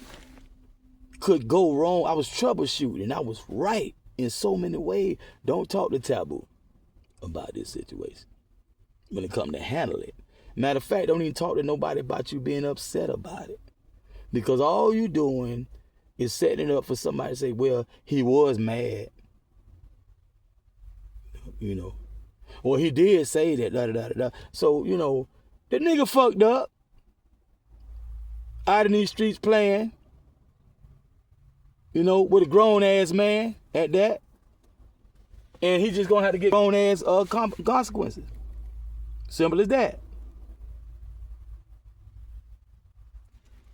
could go wrong, I was troubleshooting. I was right in so many ways. Don't talk to Taboo about this situation when it comes to handle it. Matter of fact, don't even talk to nobody about you being upset about it. Because all you doing is setting it up for somebody to say, well, he was mad. You know. Well, he did say that, da-da-da-da-da. So, you know, the nigga fucked up. Out in these streets playing. You know, with a grown-ass man at that. And he just gonna have to get grown-ass consequences. Simple as that.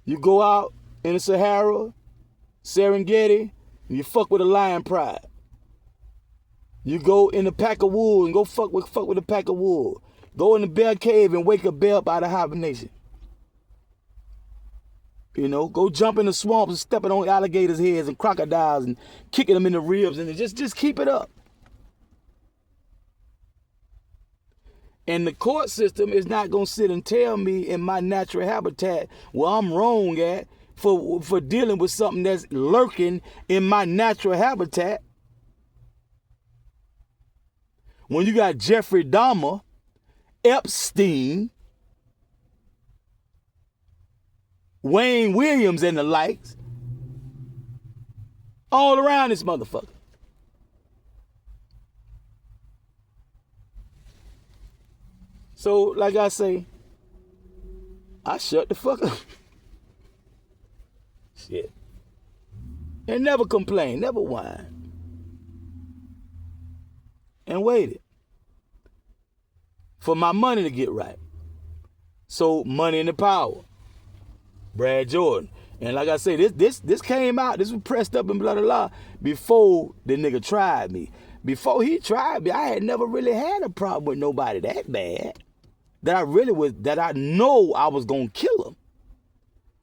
You go out in the Sahara, Serengeti, and you fuck with a lion pride. You go in the pack of wool and go fuck with a pack of wool. Go in the bear cave and wake a bear up out of hibernation. You know, go jump in the swamps and stepping on alligators' heads and crocodiles and kicking them in the ribs and just keep it up. And the court system is not going to sit and tell me in my natural habitat where I'm wrong at for dealing with something that's lurking in my natural habitat. When you got Jeffrey Dahmer, Epstein, Wayne Williams and the likes all around this motherfucker. So, like I say, I shut the fuck up. Shit. And never complain, never whine. And waited for my money to get right. So, Money and the Power. Brad Jordan. And like I say, this came out, this was pressed up and blah, blah, blah, before the nigga tried me. Before he tried me, I had never really had a problem with nobody that bad. That I know I was gonna kill him.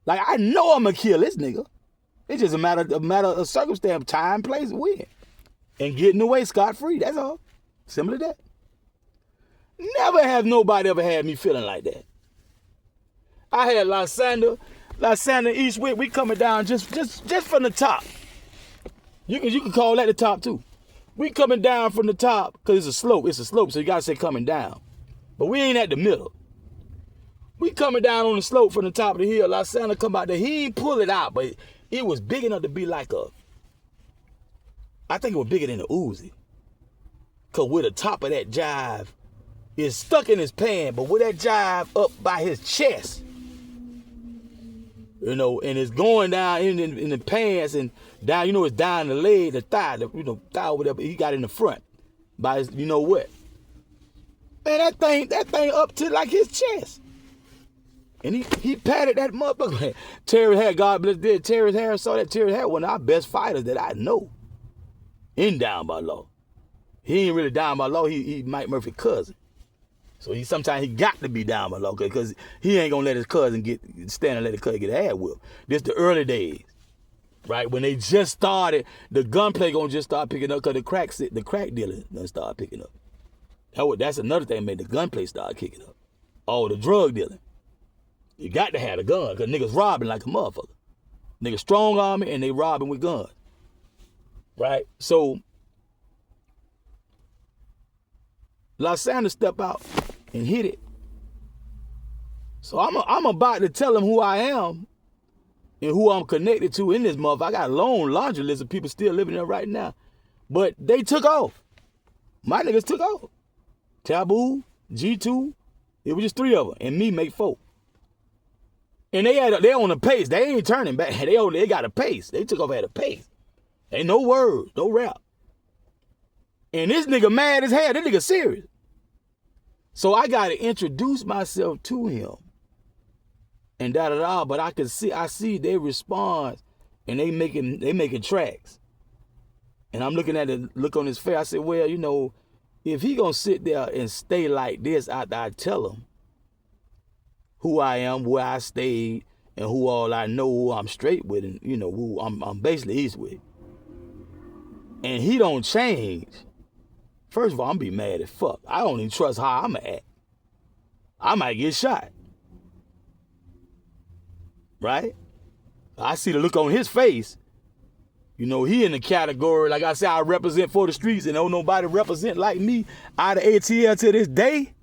Like, I know I'm gonna kill this nigga. It's just a matter of circumstance, time, place, when. And getting away scot-free, that's all. Simple as that. Never have nobody ever had me feeling like that. I had Lysander Eastwick, we coming down just from the top. You can call that the top too. We coming down from the top, because it's a slope, so you gotta say coming down. But we ain't at the middle. We coming down on the slope from the top of the hill. Lysander come out there. He ain't pull it out, but it was big enough to be like I think it was bigger than a Uzi. Because with the top of that jive, it's stuck in his pan, but with that jive up by his chest, you know, and it's going down in the pants and down, you know, it's down the leg, the thigh, thigh or whatever he got in the front by his, you know what. Man, that thing up to like his chest. And he patted that motherfucker. Terry Harris, God bless dead. Terry Harris saw that. Terry Harris, one of our best fighters that I know. In Down by Law. He ain't really Down by Law. He Mike Murphy's cousin. So sometimes he got to be Down by Law because he ain't gonna let his cousin stand and let his cousin get ass whipped. This the early days, right? When they just started, the gunplay gonna just start picking up because the crack dealer gonna start picking up. That's another thing made the gunplay start kicking up. Oh, the drug dealing. You got to have a gun because niggas robbing like a motherfucker. Niggas strong army and they robbing with guns. Right? So, Lysander step out and hit it. So I'm about to tell him who I am and who I'm connected to in this motherfucker. I got a long laundry list of people still living there right now. But they took off. My niggas took off. Taboo, G2, it was just 3 of them, and me make 4. And they on a pace. They ain't turning back. They got a pace. They took off at a pace. Ain't no word, no rap. And this nigga mad as hell. This nigga serious. So I got to introduce myself to him. And da-da-da. But I see they respond and they making tracks. And I'm looking at the look on his face. I said, well, you know, if he gonna sit there and stay like this after I tell him who I am, where I stayed, and who all I know, who I'm straight with, and you know, who I'm basically east with. And he don't change. First of all, I'm be mad as fuck. I don't even trust how I'ma act. I might get shot. Right? I see the look on his face. You know, he in the category, like I said, I represent for the streets and don't nobody represent like me out of ATL to this day.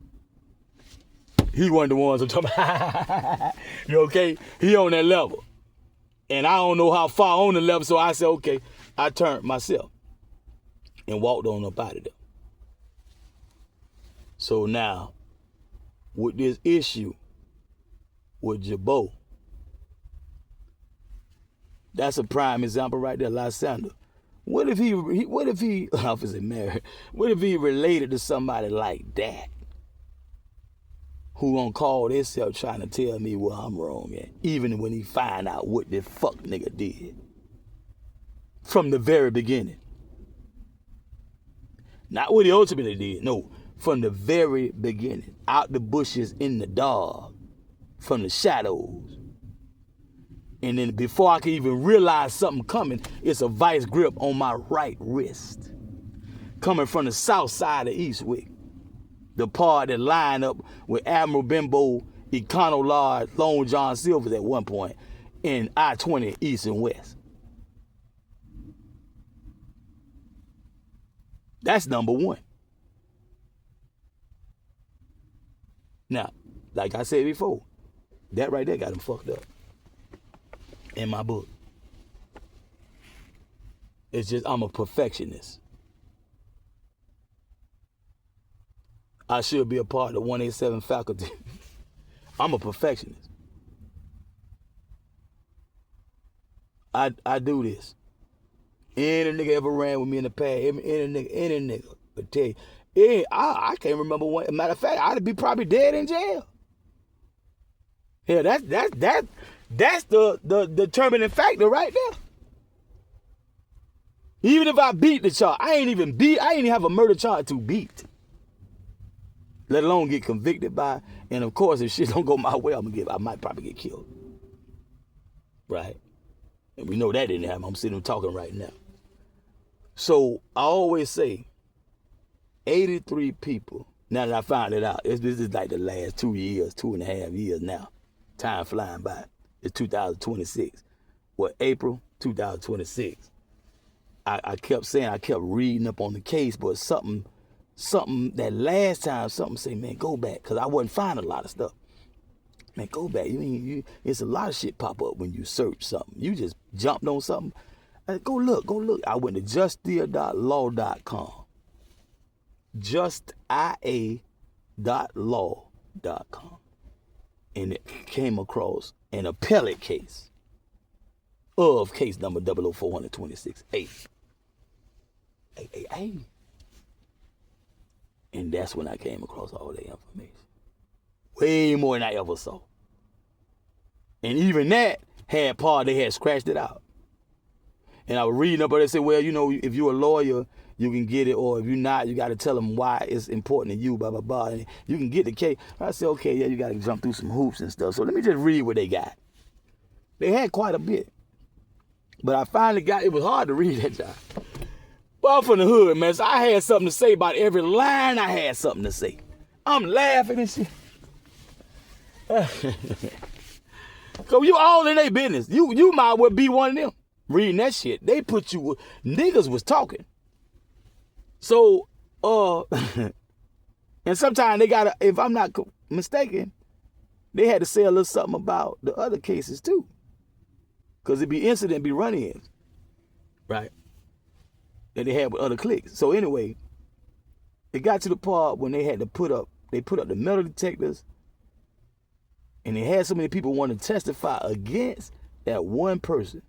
He one of the ones I'm talking about. You know, okay? He on that level. And I don't know how far on the level, so I said, okay, I turned myself and walked on up out of there. So now, with this issue with Jabot, that's a prime example right there, Lysander. What if he officer married? What if he related to somebody like that? Who gonna call themselves trying to tell me where I'm wrong at, even when he find out what the fuck nigga did. From the very beginning. Not what he ultimately did, no. From the very beginning. Out the bushes in the dark. From the shadows. And then before I can even realize something coming, it's a vice grip on my right wrist. Coming from the south side of Eastwick. The part that lined up with Admiral Benbow, Econo Lodge, Long John Silver's at one point, in I-20 East and West. That's number one. Now, like I said before, that right there got him fucked up. In my book. It's just, I'm a perfectionist. I should be a part of the 187 faculty. I'm a perfectionist. I do this. Any nigga ever ran with me in the past, any nigga would tell you. I can't remember one. Matter of fact, I'd be probably dead in jail. Yeah, that's the determining factor right there. Even if I beat the charge, I ain't even have a murder charge to beat. Let alone get convicted by, and of course, if shit don't go my way, I might probably get killed. Right? And we know that didn't happen. I'm sitting here talking right now. So I always say, 83 people, now that I found it out, this is like the last 2 years, 2.5 years now. Time flying by. It's 2026. What, April 2026. I kept saying, I kept reading up on the case, but something that last time, something say, man, go back, because I wasn't finding a lot of stuff. Man, go back. It's a lot of shit pop up when you search something. You just jumped on something. Go look. I went to justia.law.com. justia.law.com. And it came across an appellate case of case number 00426. Hey. And that's when I came across all that information. Way more than I ever saw. And even that had part, they had scratched it out. And I was reading up, but they said, well, you know, if you're a lawyer, you can get it, or if you're not, you got to tell them why it's important to you, blah, blah, blah. And you can get the case. I said, okay, yeah, you got to jump through some hoops and stuff. So let me just read what they got. They had quite a bit. But I finally got, it was hard to read that job. But I'm from the hood, man, so I had something to say about every line. I had something to say. I'm laughing and shit. So you all in their business. You might well be one of them reading that shit. They put you, niggas was talking. So, and sometimes they gotta, if I'm not mistaken, they had to say a little something about the other cases too. Cause it'd be incident, be run-ins, right? That they had with other cliques. So anyway, it got to the part when they had to put up the metal detectors, and they had so many people want to testify against that one person,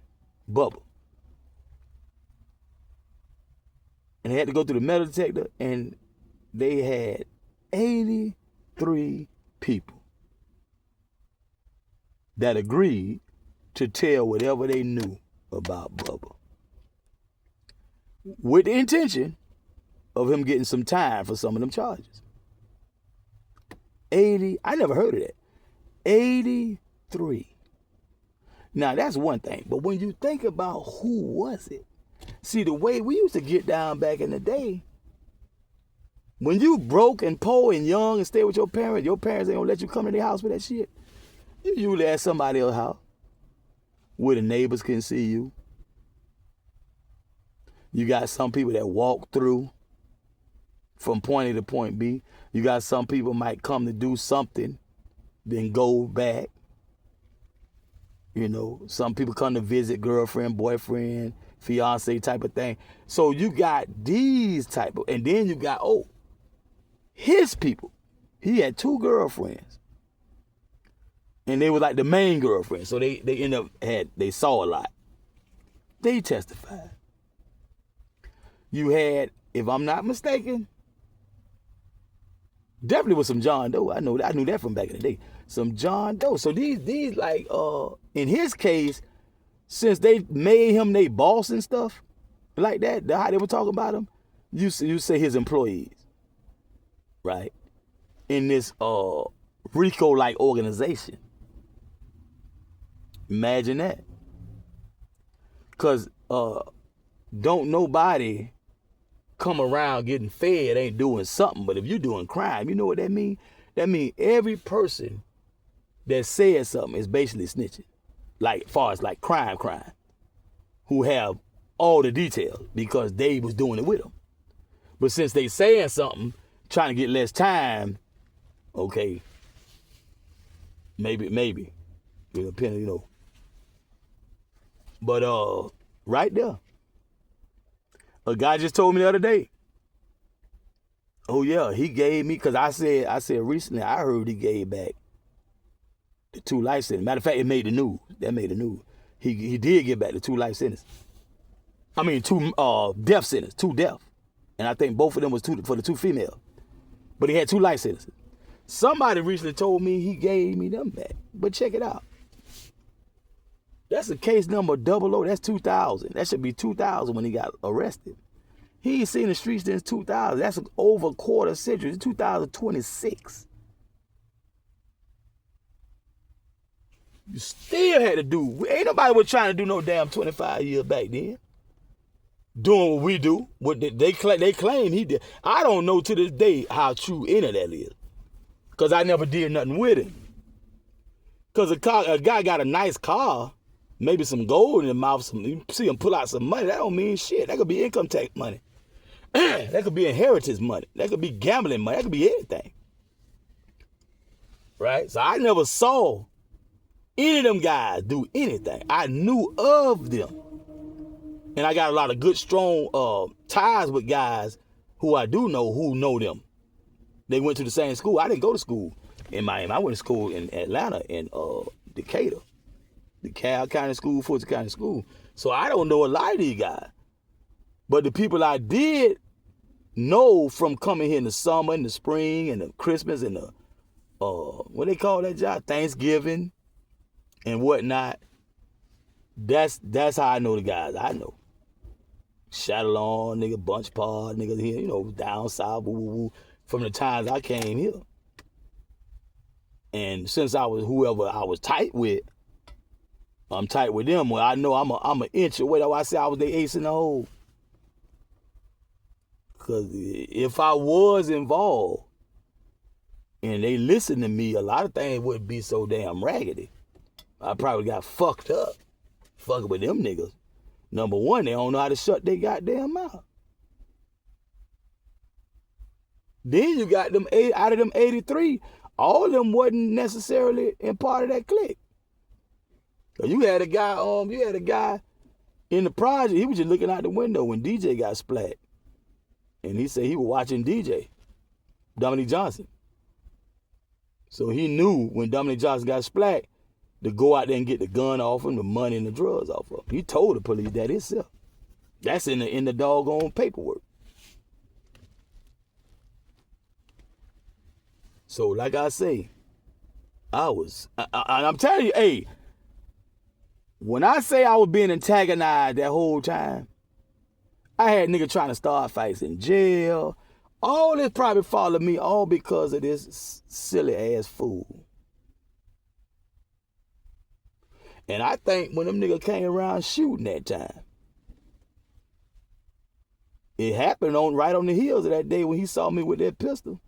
Bubba. And they had to go through the metal detector, and they had 83 people that agreed to tell whatever they knew about Bubba, with the intention of him getting some time for some of them charges. 80, I never heard of that. 83. Now that's one thing, but when you think about who was it, see the way we used to get down back in the day, when you broke and poor and young and stay with your parents ain't gonna let you come to their house with that shit. You usually at somebody else's house where the neighbors can see you. You got some people that walk through from point A to point B. You got some people might come to do something, then go back. You know, some people come to visit girlfriend, boyfriend, fiance type of thing. So you got these type of, and then you got, his people. He had 2 girlfriends. And they were like the main girlfriend. So they end up they saw a lot. They testified. You had, if I'm not mistaken, definitely was some John Doe. I knew that from back in the day. Some John Doe. So these like in his case, since they made him they boss and stuff like that, how they were talking about him, you say his employees, right? In this RICO like organization. Imagine that. Cause don't nobody come around getting fed ain't doing something, but if you're doing crime, you know what that mean? That mean every person that says something is basically snitching. Like far as like crime, who have all the details because they was doing it with them. But since they saying something, trying to get less time, okay, maybe, depending, you know. But right there, a guy just told me the other day, oh yeah, he gave me, cause I said recently I heard he gave back the 2 life sentences. Matter of fact, it made the news. That made the news. He did give back the 2 life sentences. I mean 2 death sentences, 2 death. And I think both of them was 2 for the 2 females. But he had 2 life sentences. Somebody recently told me he gave me them back. But check it out. That's a case number 00. That's 2000. That should be 2000 when he got arrested. He ain't seen the streets since 2000. That's over a quarter century. It's 2026. You still had to do. Ain't nobody was trying to do no damn 25 years back then. Doing what we do. What they claim he did. I don't know to this day how true any of that is. Because I never did nothing with it. Because a guy got a nice car, maybe some gold in the mouth, you see him pull out some money, that don't mean shit. That could be income tax money. That could be inheritance money. That could be gambling money. That could be anything. Right? So I never saw any of them guys do anything. I knew of them. And I got a lot of good, strong ties with guys who I do know who know them. They went to the same school. I didn't go to school in Miami. I went to school in Atlanta, in Decatur. DeKalb County School, Fulton County School. So I don't know a lot of these guys. But the people I did know from coming here in the summer and the spring and the Christmas and the what they call that job, Thanksgiving and whatnot. That's how I know the guys I know. Shadalon, nigga, Bunch Pod, niggas here, you know, down south, woo, woo, woo, from the times I came here. And since I was whoever I was tight with, I'm tight with them. Well, I know I'm an inch away. That's why I say I was the ace in the hole. Because if I was involved and they listened to me, a lot of things wouldn't be so damn raggedy. I probably got fucked up fucking with them niggas. Number one, they don't know how to shut their goddamn mouth. Then you got them out of them 83, all of them wasn't necessarily in part of that clique. So you had a guy in the project, he was just looking out the window when DJ got splat. And he said he was watching DJ, Dominique Johnson. So he knew when Dominique Johnson got splat to go out there and get the gun off him, the money and the drugs off of him. He told the police that himself. That's in the doggone paperwork. So like I say, I'm telling you, hey, when I say I was being antagonized that whole time, I had niggas trying to start fights in jail. All this probably followed me all because of this silly ass fool. And I think when them niggas came around shooting that time, it happened right on the heels of that day when he saw me with that pistol.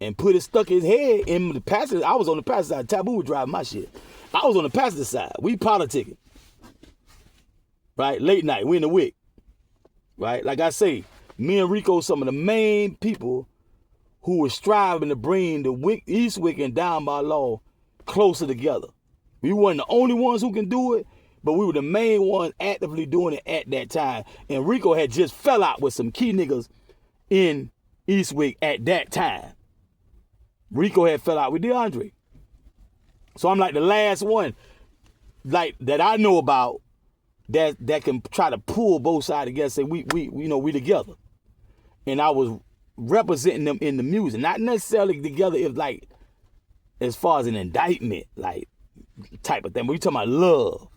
And stuck his head in the passenger. I was on the passenger side. Taboo was driving my shit. I was on the passenger side. We politicking. Right? Late night. We in the wick. Right? Like I say, me and Rico, some of the main people who were striving to bring the East Wick and Down by Law closer together. We weren't the only ones who can do it, but we were the main ones actively doing it at that time. And Rico had just fell out with some key niggas in East Wick at that time. Rico had fell out with DeAndre. So I'm like the last one like that I know about that can try to pull both sides together, say we together. And I was representing them in the music, not necessarily together if like as far as an indictment, like type of thing. But we talking about love.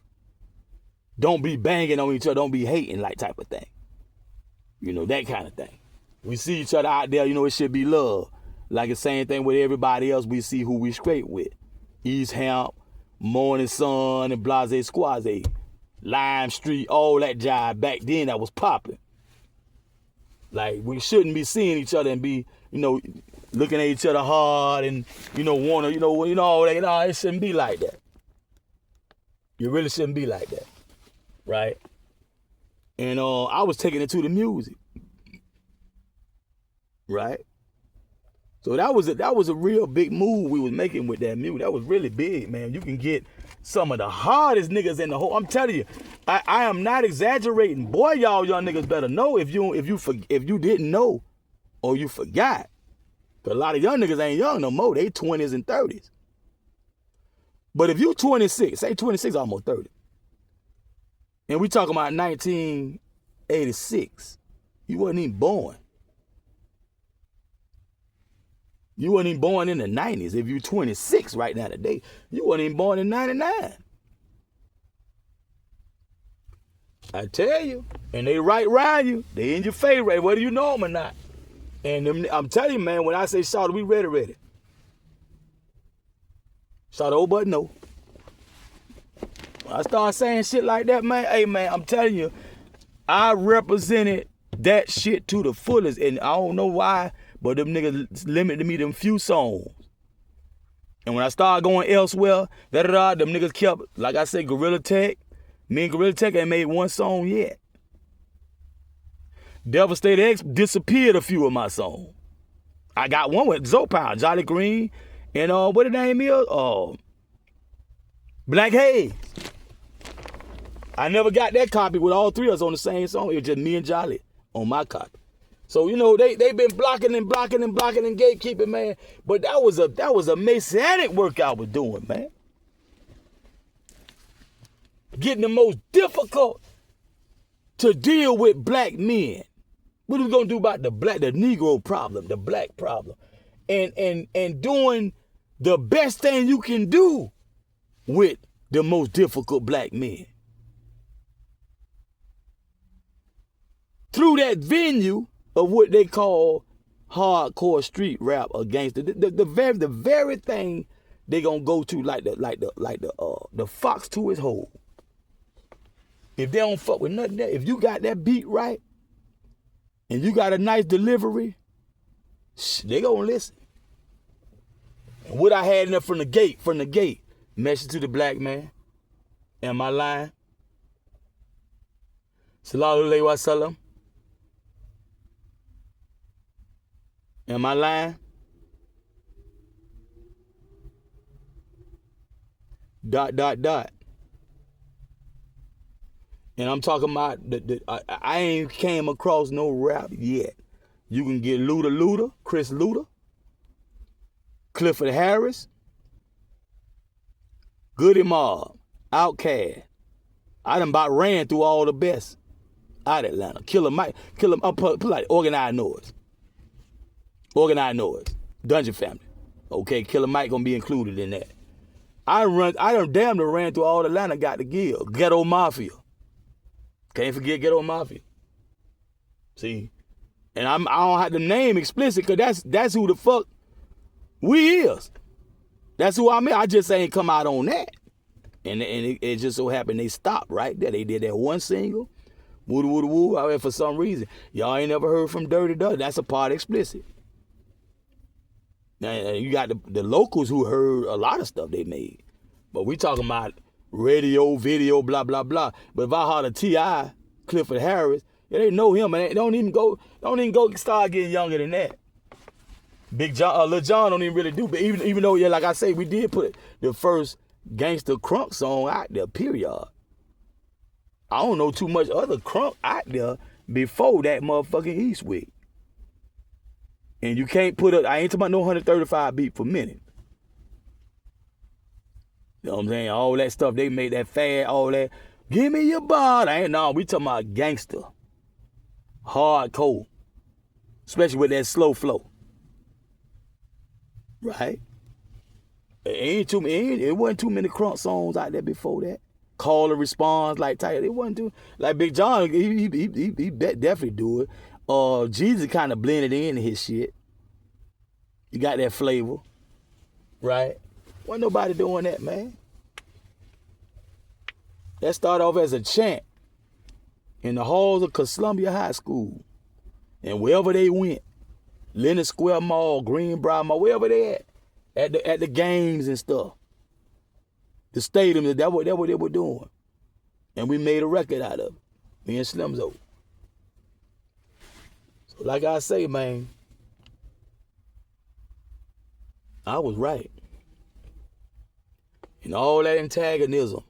Don't be banging on each other, don't be hating, like type of thing. You know, that kind of thing. We see each other out there, you know, it should be love. Like the same thing with everybody else, we see who we straight with. East Hamp, Morning Sun, and Blase Squaze, Lime Street, all that jive back then that was popping. Like, we shouldn't be seeing each other and be, you know, looking at each other hard and, you know, wanna, you know, all that. No, it shouldn't be like that. You really shouldn't be like that, right? And I was taking it to the music, right? So that was a real big move we was making with that music. That was really big, man. You can get some of the hardest niggas in the whole. I'm telling you, I am not exaggerating. Boy, y'all young niggas better know if you didn't know or you forgot. But a lot of young niggas ain't young no more. They 20s and 30s. But if you 26, say 26, almost 30, and we talking about 1986, you wasn't even born. You wasn't even born in the 90s. If you 26 right now today, you wasn't even born in 99. I tell you, and they right around you. They in your favor, whether you know them or not. And I'm telling you, man, when I say Shawty, we ready. Shawty, old but no. When I start saying shit like that, man, hey, man, I'm telling you, I represented that shit to the fullest. And I don't know why, but them niggas limited me them few songs. And when I started going elsewhere, them niggas kept, like I said, Gorilla Tech. Me and Gorilla Tech ain't made one song yet. Devastated X disappeared a few of my songs. I got one with Zopound, Jolly Green, and what the name is? Black Haze. I never got that copy with all three of us on the same song. It was just me and Jolly on my copy. So, you know, they been blocking and gatekeeping, man. But that was a messianic work I was doing, man. Getting the most difficult to deal with black men What are we gonna do about the Negro problem, the black problem? And doing the best thing you can do with the most difficult black men. Through that venue of what they call hardcore street rap against the very thing they gonna go to like the fox to his hole. If they don't fuck with nothing else, if you got that beat right and you got a nice delivery, they gonna listen. And what I had in there from the gate, message to the black man. Am I lying? Sallallahu alayhi wa sallam. Am I lying? Dot. And I'm talking about I ain't came across no rap yet. You can get Luda, Chris Luda, Clifford Harris, Goody Mob, Outkast. I done about ran through all the best out of Atlanta. Killer Mike, I'll put like Organized Noise, Dungeon Family. Okay, Killer Mike gonna be included in that. I done damn near ran through all Atlanta, got the Guild, Ghetto Mafia. Can't forget Ghetto Mafia. See, and I don't have to name explicit because that's who the fuck we is. That's who I mean. I just ain't come out on that. And it just so happened they stopped right there. They did that one single, woo. However, for some reason, y'all ain't never heard from Dirty Dud. That's a part explicit. Now you got the locals who heard a lot of stuff they made, but we talking about radio, video, blah blah blah. But if I heard a T.I., Clifford Harris, yeah, they know him, and they don't even go start getting younger than that. Big John, Lil John don't even really do, but even though, yeah, like I say, we did put the first gangster crunk song out there, period. I don't know too much other crunk out there before that motherfucking Eastwick. And you can't put I ain't talking about no 135 beat per minute. You know what I'm saying? All that stuff, they made that fad, all that. Give me your body. We talking about gangster. Hardcore. Especially with that slow flow. Right? It wasn't too many crunk songs out there before that. Call and response, like tight. It wasn't too, like Big John, he definitely do it. Jesus kind of blended into his shit. You got that flavor. Right? Wasn't nobody doing that, man. That started off as a chant in the halls of Columbia High School. And wherever they went, Leonard Square Mall, Greenbrier Mall, wherever they at the games and stuff. The stadium, that's what they were doing. And we made a record out of it. Me and Slimzo. So like I say, man, I was right. And all that antagonism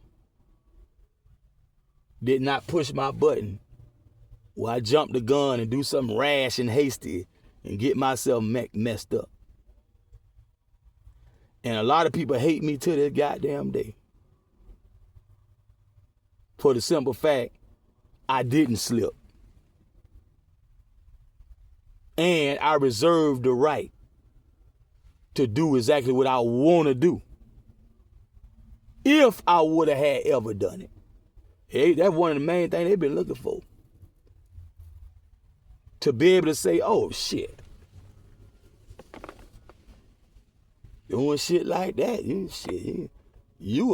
did not push my button where I jump the gun and do something rash and hasty and get myself messed up. And a lot of people hate me to this goddamn day. For the simple fact, I didn't slip. And I reserved the right to do exactly what I want to do. If I would have had ever done it. Hey, that's one of the main things they've been looking for. To be able to say, oh, shit. Doing shit like that, you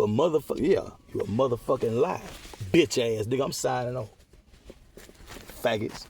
a motherfucker, yeah, you a motherfucking lie. Bitch ass nigga, I'm signing off. Faggots.